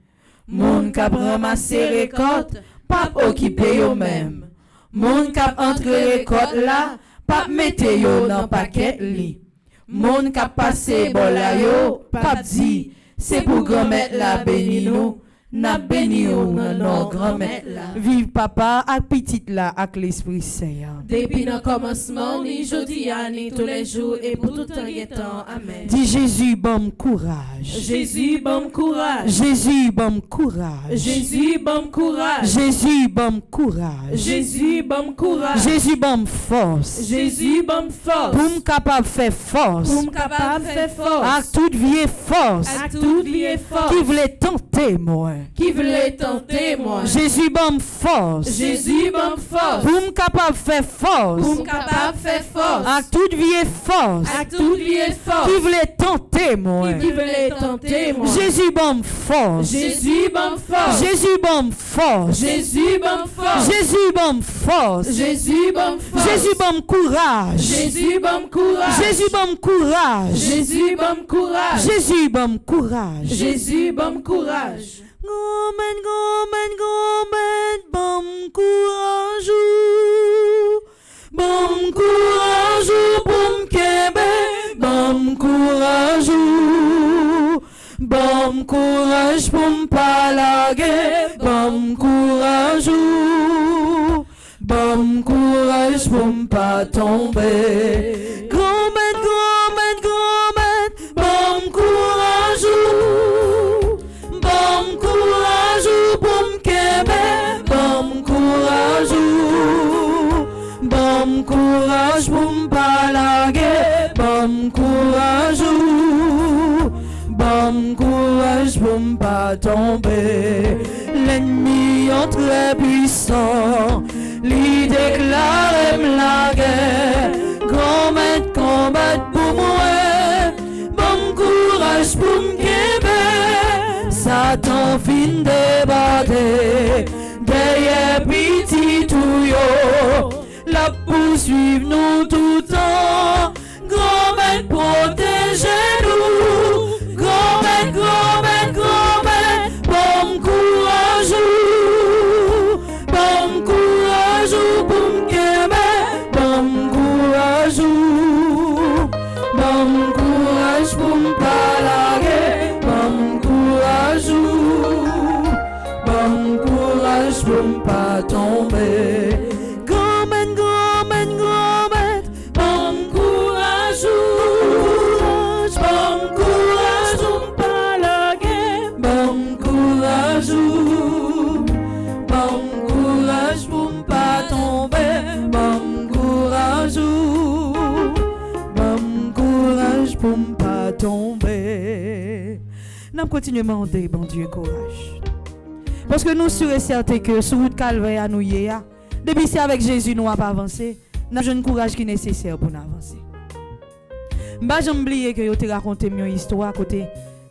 Moun k'ap ramassé récolte, pas occupé yo même. Moun k'ap entre récolte là, pas mette yo dans paquet li. Moun k'ap passé bol la yo, pas dit, c'est pour grand-mère la béni nous. n'a béni ou nan nos grand-mère là. Vive papa ak petite là ak l'Esprit Saint. Depuis le commencement, ni jodi a, ni tous les jours, et pour tout temps temps. Amen. Dis Jésus, bon courage. Jésus, bon courage. Jésus, bon courage. Jésus, bon courage. Jésus, bon courage. Jésus, bon courage. Jésus, bon force. Jésus, bon force. Pour me capable faire force. Pour me capable faire force. Avec toute vieille force. Avec toute vieille force. Qui voulait tenter moi. Qui voulait tenter moi. Jésus, bon force. Jésus, bon force. Pour me capable faire force. Pour me capable faire force. Avec toute vieille force. Avec toute vieille force. Qui voulait tenter moi. Qui voulait tenter moi. Jésus, bon force. Jésus, bon force. Jésus, bon force. Jésus, bon force. Jésus, bon force. Jésus, bon force. Jésus, bon courage. Jésus, bon courage. Jésus, bon courage. Jésus, bon courage. Jésus, bon courage. Jésus, bon courage. Gomen, gomen, gomen, bon courage. Bon courage pour m'kebe. Bon courage. Bon courage pour m'palaguer. Bon courage. Bon courage pour m'pas tomber. Gomen, gomen, gomen, bon courage. Bon courage pour m'kebe. Bon courage. Bon courage pour m'palaguer. Bon courage. Bon courage pour m'pas tomber. L'ennemi est très puissant. Li déclare la guerre. Combat pour moi. Bon courage pour m'kebe. Satan fin débattre. Derrière petit touyo. La poursuivre nous tout le temps. Combat protéger nous. Combat. Bon courage. Bon courage pour m'kebe. Bon courage. Bon courage pour m'palaguer. Bon courage. Bon courage pour m'pas tomber. Gomen, gomen, gomen. Bon courage. Bon courage pour m'palaguer. Bon courage. Bon courage pour m'pas tomber. Bon courage. Bon courage pour m'pas tomber. Nous continuons à demander, bon Dieu, courage. Parce que nous sommes certains que sur route calvaire à nous hier, depuis c'est avec Jésus nous avons avancé, nous avons un courage qui est nécessaire pour nous avancer. Je n'ai jamais oublié que je te raconté une histoire côté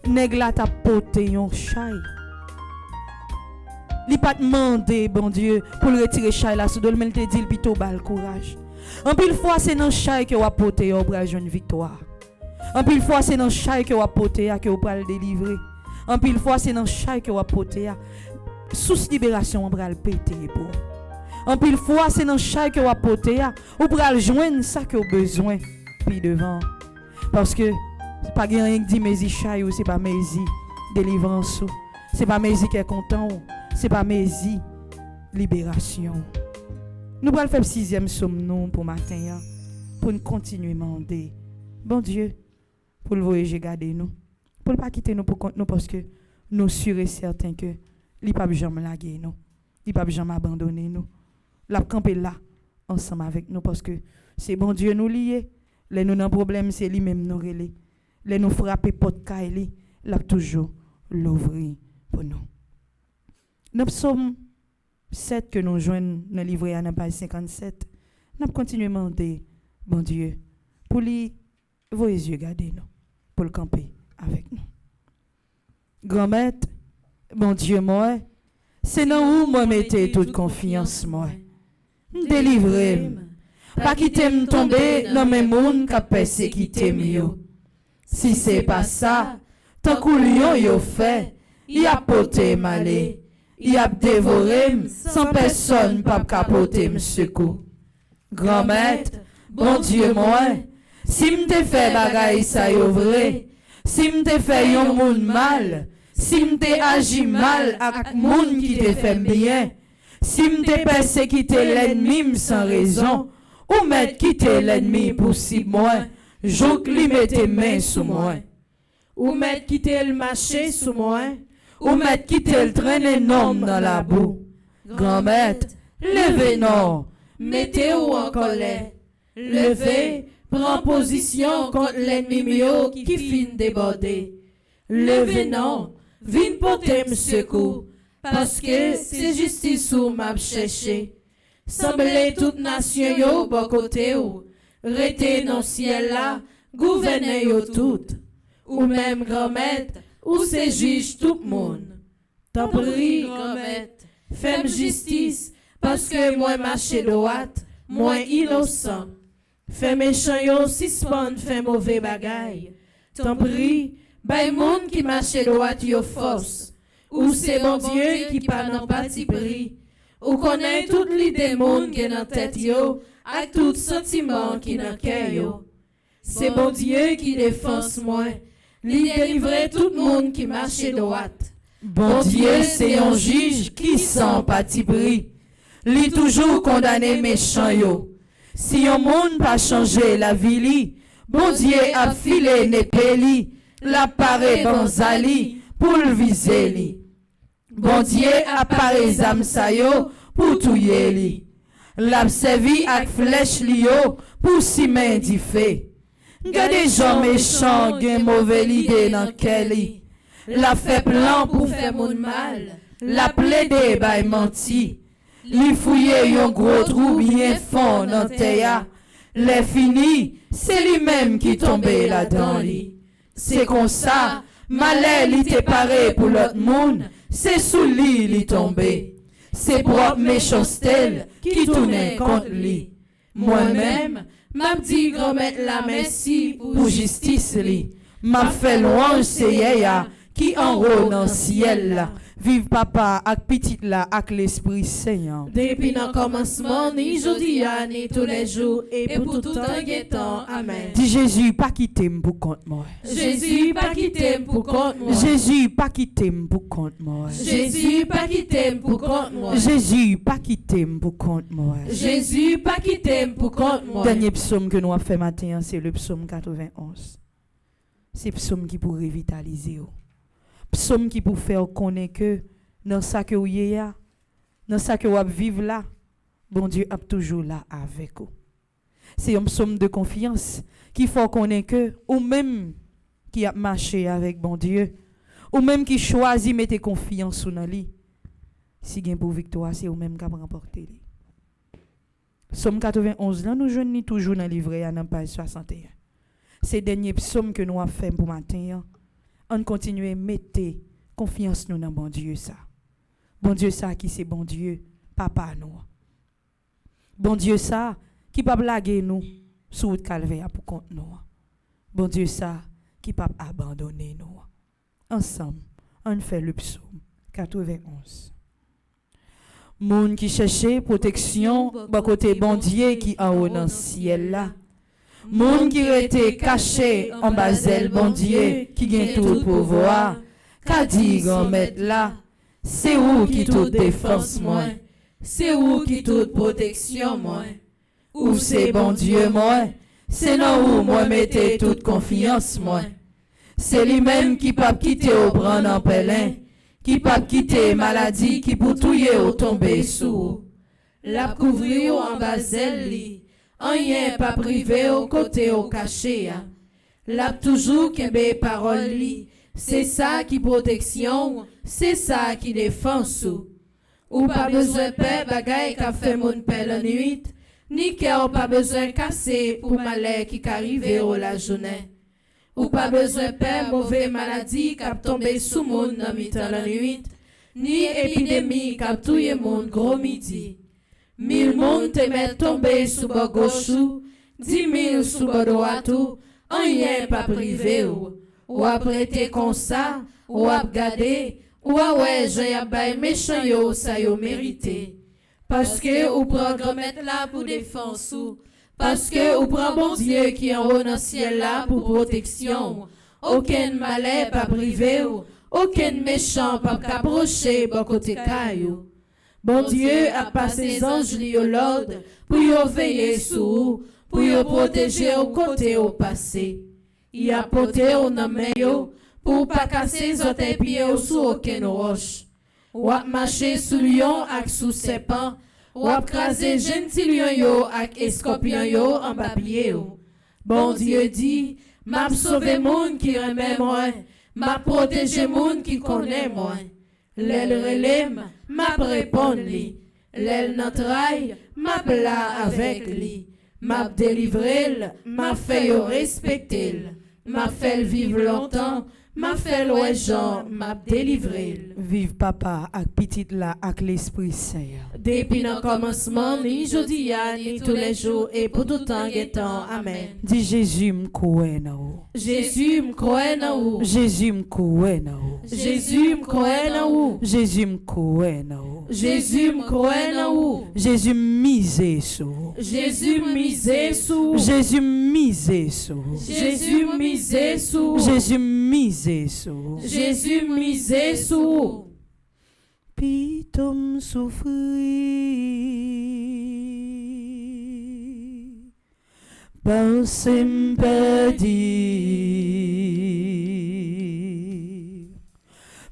nèg la t'a porté un chai. Il pas demandé bon Dieu pour le retirer chai là sous dol mais il te dit il plutôt bal courage. En pile fois c'est dans chai que on porté au bras une victoire. En pile fois c'est dans chai que on porté que on va le délivrer. En pile fois c'est dans chai que on porté sous libération on va le péter pour. En pile fois c'est dans chai que on porté ou pour le joindre ça que on besoin puis devant. Parce que c'est pas rien qui dit mais chai ou c'est pas mais délivrance ou c'est pas mais qui est content ou c'est pas mais libération. Nous allons faire le 6e somme nous pour matin pour nous continuer à demander bon Dieu pour le voyager garder nous pour ne pas quitter nous pour compte nous parce que nous sûrs et certains que il pas jamais laguer nous il pas jamais abandonner nous l'a camper là ensemble avec nous parce que c'est bon Dieu nous lier les nous dans problème c'est lui même nous relais les nous frapper porte caille l'a toujours l'ouvrir pour nous. Nous psaume 7 que nous joignons dans le livre à la page 57 nous continuons à demander bon Dieu pour lui vos yeux garder nous pour le camper avec nous. Grand maître, bon Dieu moi, c'est dans où moi mettez toute confiance moi. Délivrez-moi. Pas quitter me tomber dans mes monde qui persécuté mieux. Si c'est pas ça, tant que lion yo fait, il a poté malé, il a dévoré sans personne pas capoter me secours. Grand maître, bon Dieu moi, si m'te fait bagaille ça yo vrai, si m'te fait yon moun mal, Si m'te agi mal ak moun qui te fait bien, si m'te persécuté l'ennemi sans raison, ou m'te quitté l'ennemi pour si moi, jouk li mette main sous moi. Ou m'te quitté le marché sous moi, ou m'te quitté le traîner nom dans la boue. Grand-mère, levez non, mettez-vous en colère. Levez, prends position contre l'ennemi mio qui fin déborder. Levez non, vin porter me secours, parce que c'est justice ou m'a cherché. Semblez toute nation yo bon côté ou, rete dans ciel là, gouvernez yo tout, ou même grand-mère, ou c'est juge tout le monde. T'en prie, grand-mère, fais justice, parce que moi marche droite, moi innocent. Fais méchant yo suspend, fais mauvais bagaille. T'en prie, bay moun qui marche droite yo force, ou c'est bon Dieu qui pas nan parti pris, ou connaît toute l'idée moun qui nan tête yo, ak tout sentiment qui nan cœur yo. C'est bon Dieu qui défense moi, li délivrer tout monde qui marche droite. Bon Dieu c'est un juge qui sans parti pris, li toujours condamné méchant yo. Si un monde pas changé la vie li, bon Dieu a filé n'épée li, la paré banzali pour le viser li. Bon Dieu a paré zam sa yo pour touyer li. L'a servi ak flèche li yo pour si men di fait. Gade gens méchants gen mauvais idée dans quel li. La fait plan pour faire mon mal, la plaidé bay menti. Li fouye yon gros trou bien fond dans terre. Les fini, c'est lui-même qui tombe là-dedans li. C'est comme ça, malheur li te paré pour l'autre monde, c'est sous lui li tombé. C'est propre méchanceté qui tourne contre lui. Moi-même, m'a dit grand-mère la merci pour justice li. M'a fait louange c'est yaya qui en haut dans ciel là. Vive papa ak petit là ak l'esprit Seigneur. Depuis le commencement, ni jodi ni tous les jours et pour tout temps. Amen. Dis Jésus pas quitter pour compte moi. Jésus pas quitter pour compte moi. Jésus pas quitter pour compte moi. Jésus pas quitter pour compte moi. Jésus pas quitter pour compte moi. Jésus pas quitter pour compte moi. Dernier psaume que nous avons fait matin, c'est le psaume 91. C'est le psaume qui pour revitaliser. Psaume qui pour faire connaître que dans ça que vous y a, dans ça que vous vivez là, bon Dieu est toujours là avec vous. C'est un psaume de confiance qui faut connaître que ou même qui a marché avec bon Dieu, ou même qui choisit mettre confiance sous dans lui. Si gain pour victoire, c'est ou même qui a remporté. Psaume 91 là nous joignons toujours dans le livret dans page 61. C'est le dernier psaume que nous avons fait pour matin. On continue à mettre confiance nous dans bon Dieu ça. Bon Dieu ça qui c'est bon Dieu, papa nous. Bon Dieu ça qui pas blaguer nous sur le calvaire pour compte nous. Bon Dieu ça qui pas abandonner nous. Ensemble, on fait le psaume 91. Moun qui cherchait protection, bon côté bon Dieu qui en haut dans le ciel là. Moun qui était caché en basel bon Dieu qui gagne tout pouvoir, qu'a dit grand-mère là, c'est où qui toute défense moi, c'est où qui toute protection moi, ou c'est bon Dieu moi, c'est non où moi mettez toute confiance moi, c'est lui-même qui pas quitter au prendre en pelin, qui pas quitter maladie qui pour touyer au tomber sous, la couvrir en basel li. Rien pas privé au côté au caché. L'a toujours kembe parole li. C'est ça qui protection, c'est ça qui défense. Ou pas besoin père bagay qu'a fait mon père la nuit, ni cœur pas besoin casser pour malheur qui arrive au la journée. Ou pas besoin père mauvais maladie qu'a tombé sous mon dans mi-temps la nuit, ni épidémie qu'a touye mon gros midi. 1000 monde te met tombé sous bord gauche, 10 000 sous bord droite, rien pas privé ou après te comme ça, ou à regarder, ou à ouais, j'ai à bail méchant yo, ça yo mérité. Parce que ou prend grand-mère là pour défense ou, parce que ou prend bon Dieu qui en haut dans ciel là pour protection. Aucun malheur pas privé ou, aucun méchant pas cabrocher bon côté caillou. Bon Dieu a passé ses anges li au Lord pour y veiller sous, pour y protéger au côté au passé. Il a porté au nom yo pour pas casser autres pieds au sous aucune roche. Ou a marcher sous lion ak sous serpent, ou a craser gentil lion yo ak escorpion yo en bas pied yo. Bon Dieu dit, m'a sauvé moun qui remet moi, m'a protégé moun qui connaît moi. L'elle relève, m'a répond li. L'elle n'entraille, m'a plat avec li. M'a délivré, m'a fait yo respecter. M'a fait vivre longtemps, m'a fait ouais Jean, m'a délivré. Vive papa ak petite là ak l'Esprit Saint. Depuis le commencement, ni jodi ya, ni tous les jours, et pour tout temps et temps. Amen. Dis Jésus m'koué na ou. Jésus m'koué na ou. Jésus m'koué na ou. Jésus m'koué na ou. Jésus m'koué na ou. Jésus m'koué na ou. Jésus misé sous. Jésus misé sous. Jésus misé sous. Jésus misé sous. Jésus misé sous. Jésus misé sous. Pitom souffri par sympathie.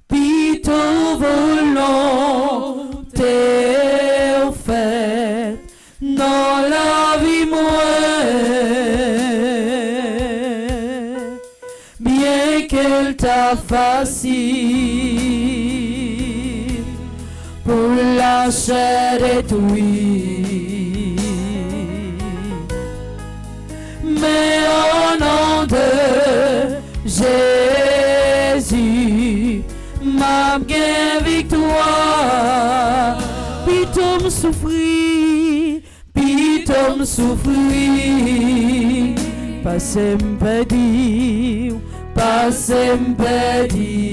Pitom volonté faite dans la vie moi, bien qu'elle t'a facile. Pour la chair détruite, mais au nom de Jésus, ma gain victoire. Pitom souffri, pitom souffri, pas sympathie, pas sympathie.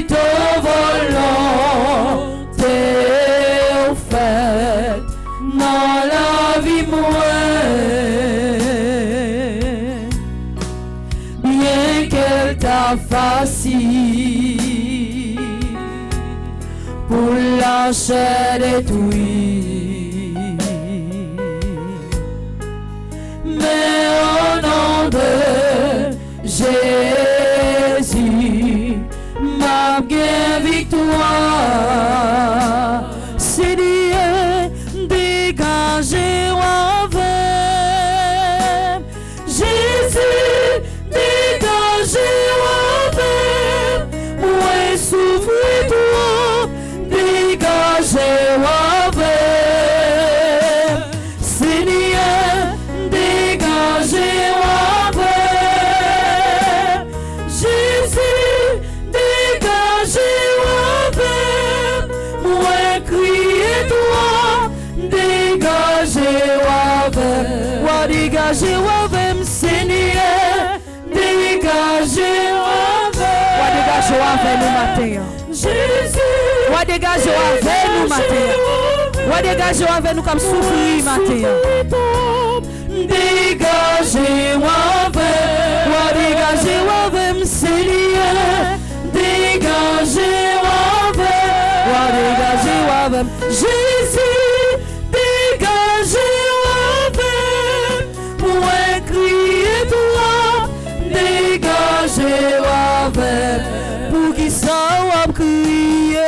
Ton volonté faite dans la vie moi, bien qu'elle t'a facile pour la chair détruite, mais au nom de Jésus, ma gain victoire. Seigneur, dégagez avec Jésus, dégagez avec moi, souffrez toi, dégagez avec Seigneur, dégagez avec Jésus, dégagez avec moi, criez toi, dégagez avec, wa dégagez avec Seigneur, dégagez avec, wa dégagez avec nous matin, Jésus, wa dégagez avec nous matin, wa dégagez avec nous comme souffrir matin, dégagez avec, wa dégagez avec Seigneur, dégagez avec, wa dégagez avec Jésus, dégagez avec, moi crier toi, dégagez avec, pour qui ça va crier,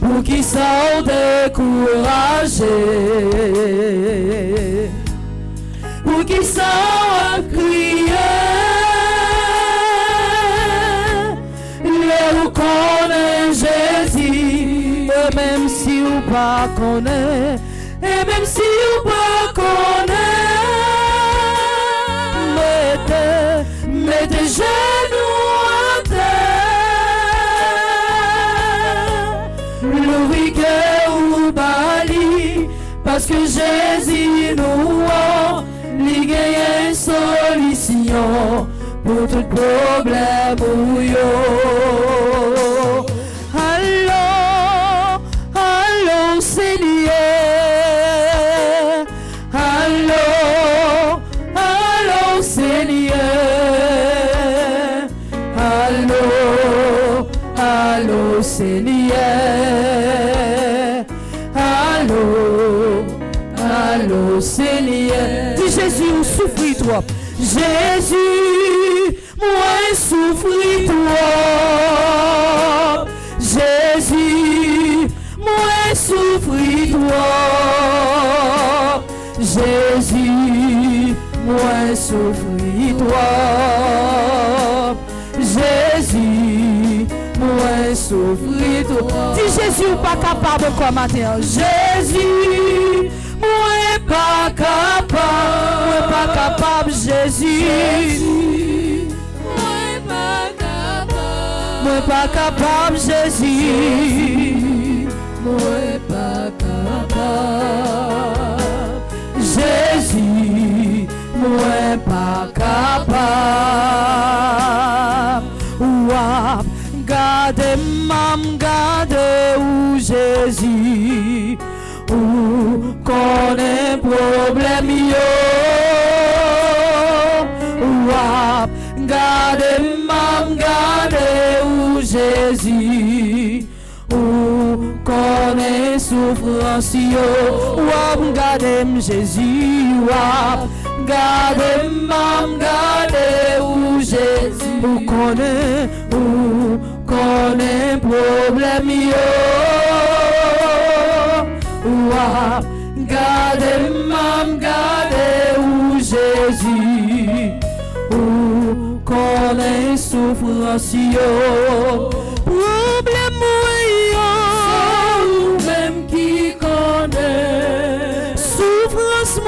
pour qui ça décourager, pour qui ça va crier. Vous connaissez Jésus, et même si vous pas connaissez, et même si vous pas connaissez, mettez genoux à terre, le rigueur ou bali, parce que Jésus nous a, il gagne une solution pour tout problème ou yo. Allô, allô Seigneur, allô, Seigneur. Allô, allô, Seigneur. Dis Jésus, ou souffris toi. Jésus, moi souffris toi. Jésus, moi souffris toi. Jésus, moi souffris toi. Jésus, moi souffris toi. Dis Jésus, ou pas capable quoi matin. Jésus, moi pas capable, Jésus. Moi pas capable, Jésus. Moi pas capable, Jésus. Moi pas capable. Ouah, gade mam, gade ou Jésus. Ou connaît problème yo. Ouah, gade mam, gade ou Jésus. Ou connaît souffrance yo. Ouah, gade Jésus. Ouah, gade mam, gade ou Jésus. Ou connaît problème yo. Ouah, gade mam, gade ou Jésus. Ou connaît souffrance yo. Problème yo, ou même qui connaît. Souffrance yo,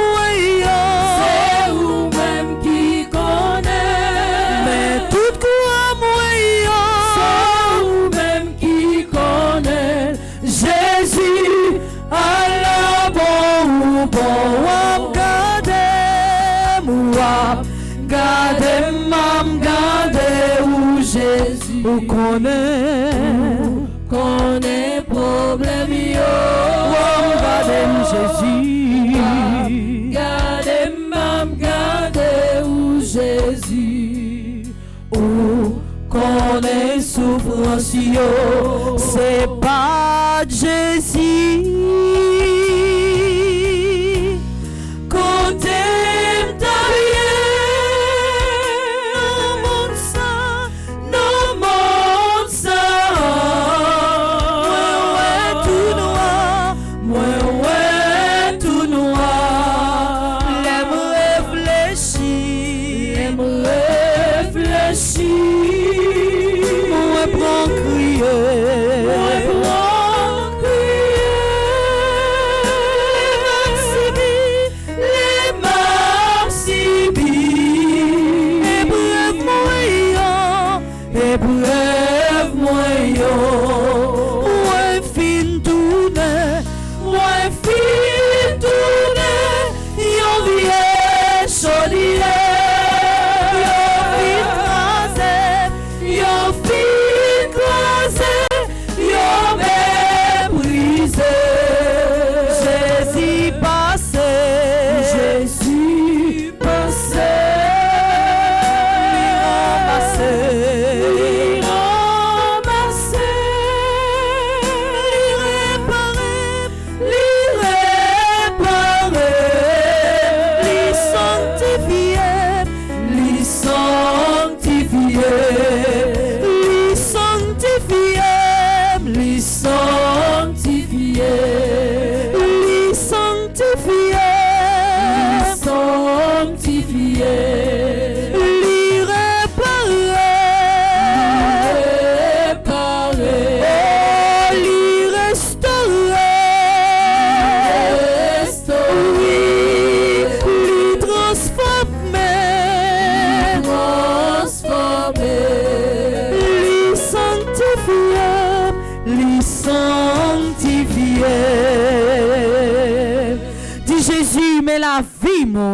c'est ou même qui connaît. Mais tout quoi yo, c'est ou même qui connaît. Jésus, Allah bon ou bon, gade moi, gade mam, gade ou Jésus. Ou connaît problème yo. Gade Jésus, gade mam, gade ou Jésus. Ou connaît souffrance yo. C'est pas Jésus.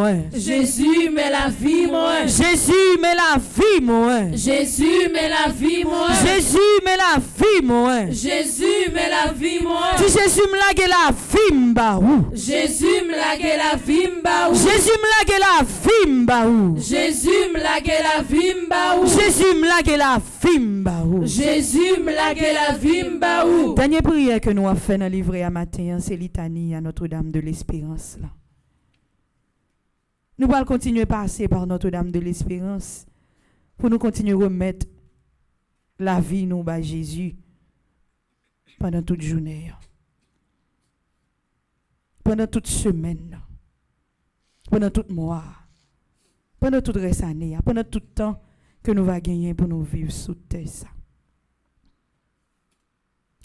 moi. Jésus, mais la vie, moi. Jésus, mais la vie, moi. Jésus, mais la vie, moi. Jésus, mais la vie, moi. Jésus, mais la vie, moi. Si Jésus me lage la vie, m'baou. Jésus, me lague la vie, m'baou. Jésus me lage la vie, m'baou. Jésus, me lague la vie, m'baou. Jésus me lage la vie, m'baou. Jésus, me lague la vie, m'baou. Dernière prière que nous avons fait dans le livre à matin, c'est litanie à Notre-Dame de l'Espérance. Là. Nous allons continuer à passer par Notre-Dame de l'Espérance pour nous continuer à remettre la vie nous à Jésus pendant toute journée, pendant toute semaine, pendant tout mois, pendant toute année, pendant tout temps que nous allons gagner pour nous vivre sous terre.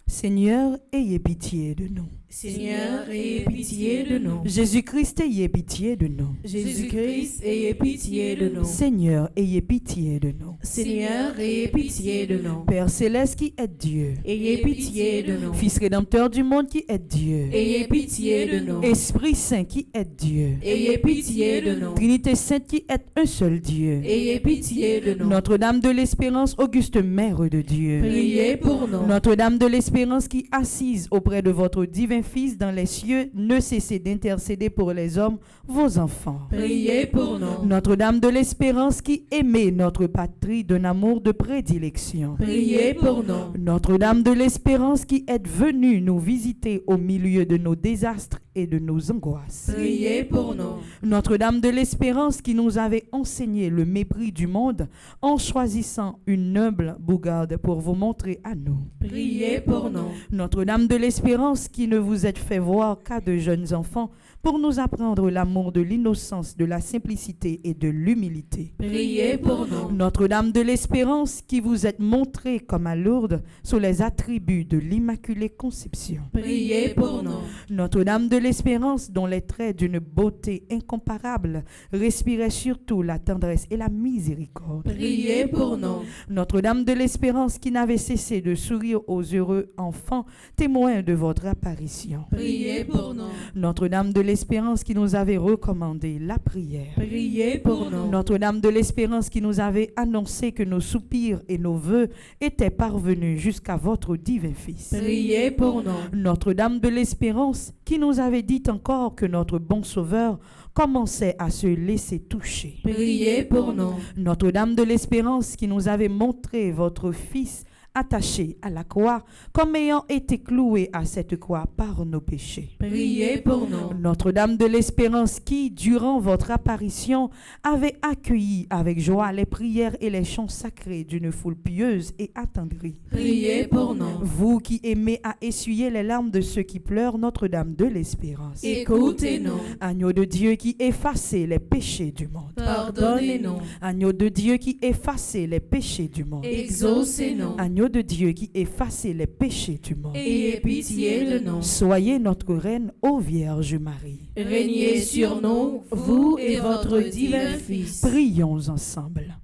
Seigneur, ayez pitié de nous. Seigneur, ayez pitié de nous. Jésus-Christ, ayez pitié de nous. Jésus-Christ, ayez pitié de nous. Seigneur, ayez pitié de nous. Seigneur, ayez pitié de nous. Père céleste qui est Dieu. Ayez pitié de nous. Fils rédempteur du monde qui est Dieu. Ayez pitié de nous. Esprit Saint qui est Dieu. Ayez pitié de nous. Trinité Sainte qui est un seul Dieu. Ayez pitié de nous. Notre-Dame de l'Espérance, auguste Mère de Dieu. Priez pour nous. Notre-Dame de l'Espérance qui assise auprès de votre divin Fils dans les cieux, ne cessez d'intercéder pour les hommes, vos enfants. Priez pour nous. Notre-Dame de l'Espérance qui aimait notre patrie d'un amour de prédilection. Priez pour nous. Notre-Dame de l'Espérance qui est venue nous visiter au milieu de nos désastres et de nos angoisses. Priez pour nous. Notre-Dame de l'Espérance qui nous avait enseigné le mépris du monde en choisissant une humble bourgade pour vous montrer à nous. Priez pour nous. Notre-Dame de l'Espérance qui ne vous êtes fait voir qu'à de jeunes enfants pour nous apprendre l'amour de l'innocence, de la simplicité et de l'humilité. Priez pour nous. Notre-Dame de l'Espérance qui vous êtes montrée comme à Lourdes sous les attributs de l'Immaculée Conception. Priez pour nous. Notre-Dame de l'Espérance dont les traits d'une beauté incomparable respiraient surtout la tendresse et la miséricorde. Priez pour nous. Notre-Dame de l'Espérance qui n'avait cessé de sourire aux heureux enfants, témoins de votre apparition. Priez pour nous. Notre-Dame de l'Espérance qui nous avait recommandé la prière. Priez pour nous. Notre-Dame de l'Espérance qui nous avait annoncé que nos soupirs et nos vœux étaient parvenus jusqu'à votre divin Fils. Priez pour nous. Notre-Dame de l'Espérance qui nous avait dit encore que notre bon Sauveur commençait à se laisser toucher. Priez pour nous. Notre-Dame de l'Espérance qui nous avait montré votre Fils attaché à la croix, comme ayant été cloué à cette croix par nos péchés. Priez pour nous. Notre-Dame de l'Espérance qui, durant votre apparition, avait accueilli avec joie les prières et les chants sacrés d'une foule pieuse et attendrie. Priez pour nous. Vous qui aimez à essuyer les larmes de ceux qui pleurent, Notre-Dame de l'Espérance. Écoutez-nous. Agneau de Dieu qui effacez les péchés du monde. Pardonnez-nous. Agneau de Dieu qui effacez les péchés du monde. Exaucez-nous. Agneau de Dieu qui effacez les péchés du monde. Ayez pitié de nous. Soyez notre reine, ô Vierge Marie. Régnez sur nous, vous et votre divin Fils. Prions ensemble.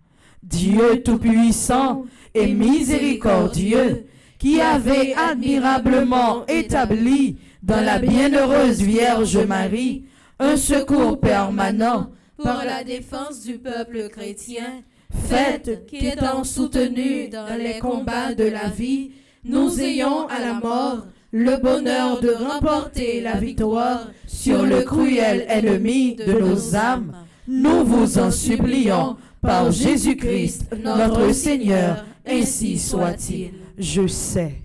Dieu Tout-Puissant et miséricordieux, qui avez admirablement établi dans la bienheureuse Vierge Marie un secours permanent pour la défense du peuple chrétien, faites qu'étant soutenus dans les combats de la vie, nous ayons à la mort le bonheur de remporter la victoire sur le cruel ennemi de nos âmes. Nous vous en supplions par Jésus-Christ, notre Seigneur, ainsi soit-il. Je sais,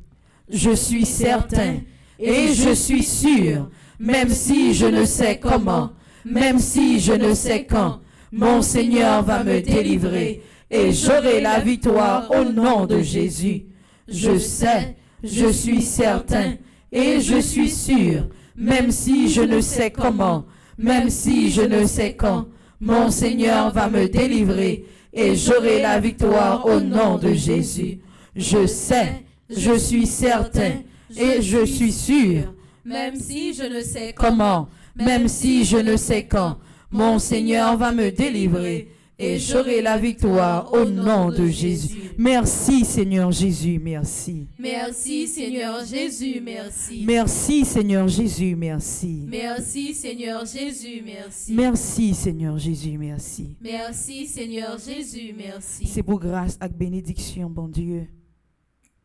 je suis certain et je suis sûr, même si je ne sais comment, même si je ne sais quand, mon Seigneur va me délivrer et j'aurai la victoire au nom de Jésus. Je sais, je suis certain et je suis sûr, même si je ne sais comment, même si je ne sais quand, mon Seigneur va me délivrer et j'aurai la victoire au nom de Jésus. Je sais, je suis certain et je suis sûr, même si je ne sais comment, même si je ne sais quand, mon Seigneur va me délivrer et j'aurai la victoire au nom de Jésus. Merci Seigneur Jésus, merci. Merci Seigneur Jésus, merci. Merci Seigneur Jésus, merci. Merci Seigneur Jésus, merci. Merci Seigneur Jésus, merci. Merci Seigneur Jésus, merci. C'est pour grâce et bénédiction, bon Dieu,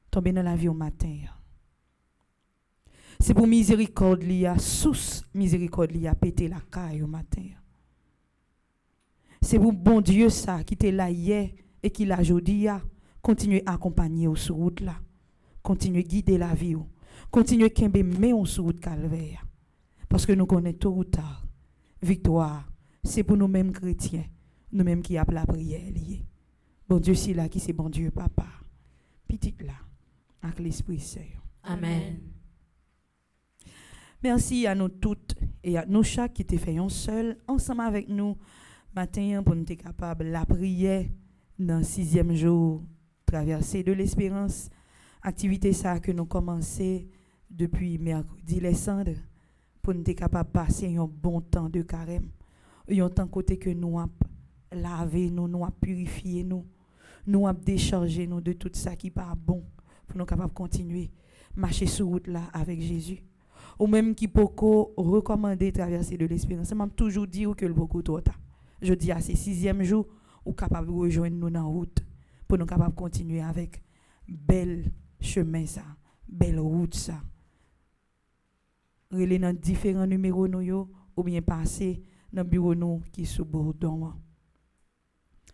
tomber dans la vie au matin. C'est pour miséricorde liya, sous miséricorde liya, péter la caille au matin. C'est pour bon Dieu ça qui était là hier et qui l'a aujourd'hui, continuer à accompagner au sur route là, continuer à guider la vie, continuer à kembe mais on sur route calvaire. Parce que nous connaissons tôt ou tard, victoire, c'est pour nous-mêmes chrétiens, nous-mêmes qui appelons la prière liée. Bon Dieu c'est là qui c'est bon Dieu papa, petite là, avec l'Esprit Saint. Amen. Merci à nous toutes et à nous chaque qui te fait un seul, ensemble avec nous, matin pour nous être capables la prière dans le 6e jour, traversée de l'espérance, activité ça que nous commençons depuis mercredi les cendres, pour nous être capables de passer un bon temps de carême, un temps côté que nous avons lavé, nous avons purifié, nous avons déchargé nous de tout ça qui n'est pas bon, pour nous capables de continuer à marcher sur route là avec Jésus. Ou même qui peut recommander traverser de l'espérance. Je m'a toujours dit que le beaucoup trop tard. Je dis à ces 6e jour, ou capable de rejoindre nous dans la route pour nous capables de continuer avec bel chemin ça, belle route ça. Relais dans différents numéros nous yo, ou bien passer dans le bureau nous qui sous bordon.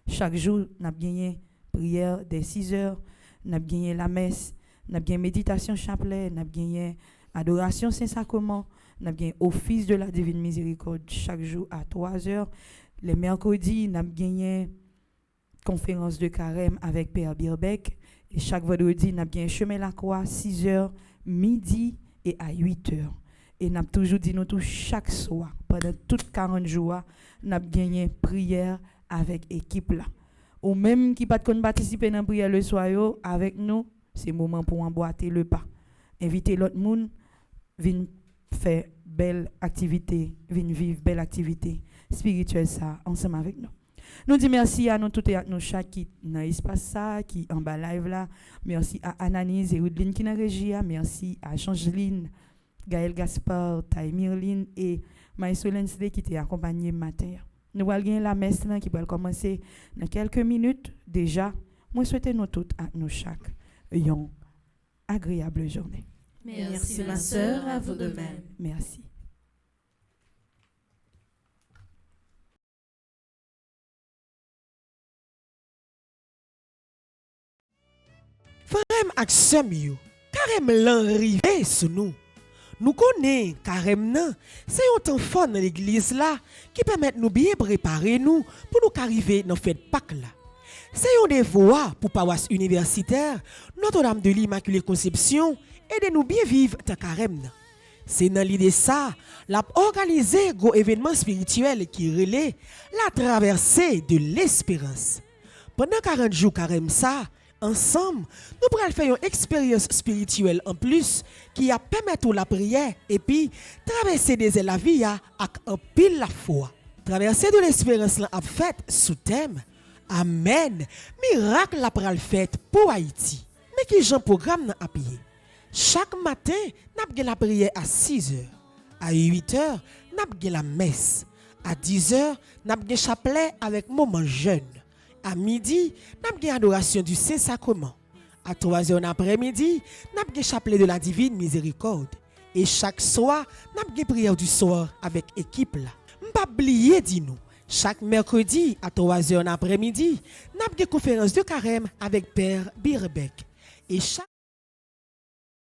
Chaque jour, n'a gagné prière dès 6 heures, n'a gagné la messe, n'a gagné méditation chapelet, n'a gagné adoration Saint-Sacrement, n'a gagné office de la divine miséricorde chaque jour à 3 heures. Les mercredis, n'a gagné conférence de carême avec Père Birbeck. Et chaque vendredi, n'a gagné chemin la croix 6 heures, midi et à 8 heures. Et n'a toujours dit nous tout chaque soir, pendant toutes 40 jours, n'a gagné prière avec équipe là. Ou même qui pas de participer dans la prière le soir yo, avec nous, c'est moment pour emboîter le pas. Inviter l'autre monde, venir faire belle activité, venir vivre belle activité spirituelle ça ensemble avec nous. Nous disons merci à nous toutes et à nous chaque qui dans l'espace ça, qui en bas live là. Merci à Ananis et Woodline qui dans régie. Merci à Changeline, Gaël Gaspard, Taï Mirline et Maïsolène Sdé qui t'ont accompagné matin. Nous allons gagner la messe là qui va commencer dans quelques minutes déjà. Moi souhaite nous toutes à nous chaque une agréable journée. Merci ma sœur, à vous de même. Merci. Frère ak sœur yo, carême lan rivé sous nous. Nous connaissons carême nan, c'est un temps fort dans l'église là qui permet nous bien préparer nous pour nous arriver dans fête Pâques là. C'est un devoir pour paroisse universitaire Notre-Dame de l'Immaculée Conception et de nous bien vivre dans carême nan. C'est dans l'idée ça, l'a organisé un événement spirituel qui relaie la traversée de l'espérance. Pendant 40 jours carême ça, ensemble, nous pourrons faire une expérience spirituelle en plus qui a permettre la prière et puis traverser des la vie avec un pile la foi. Traverser de l'espérance a fait sous thème Amen. Miracle la pral fait pour Haïti. Mais qui j'en programme à payer. Chaque matin, n'a la prière à 6 heures. À 8 heures, n'a la messe. À 10 heures, n'a chapelet avec moment jeune. À midi, nous avons adoration du Saint-Sacrement. À 3 heures après-midi, nous avons chapelet de la divine miséricorde. Et chaque soir, nous avons prière du soir avec équipe là. M'pas oublier dis-nous. Chaque mercredi à 3 heures après-midi, nous avons conférence de carême avec Père Birbeck. Et chaque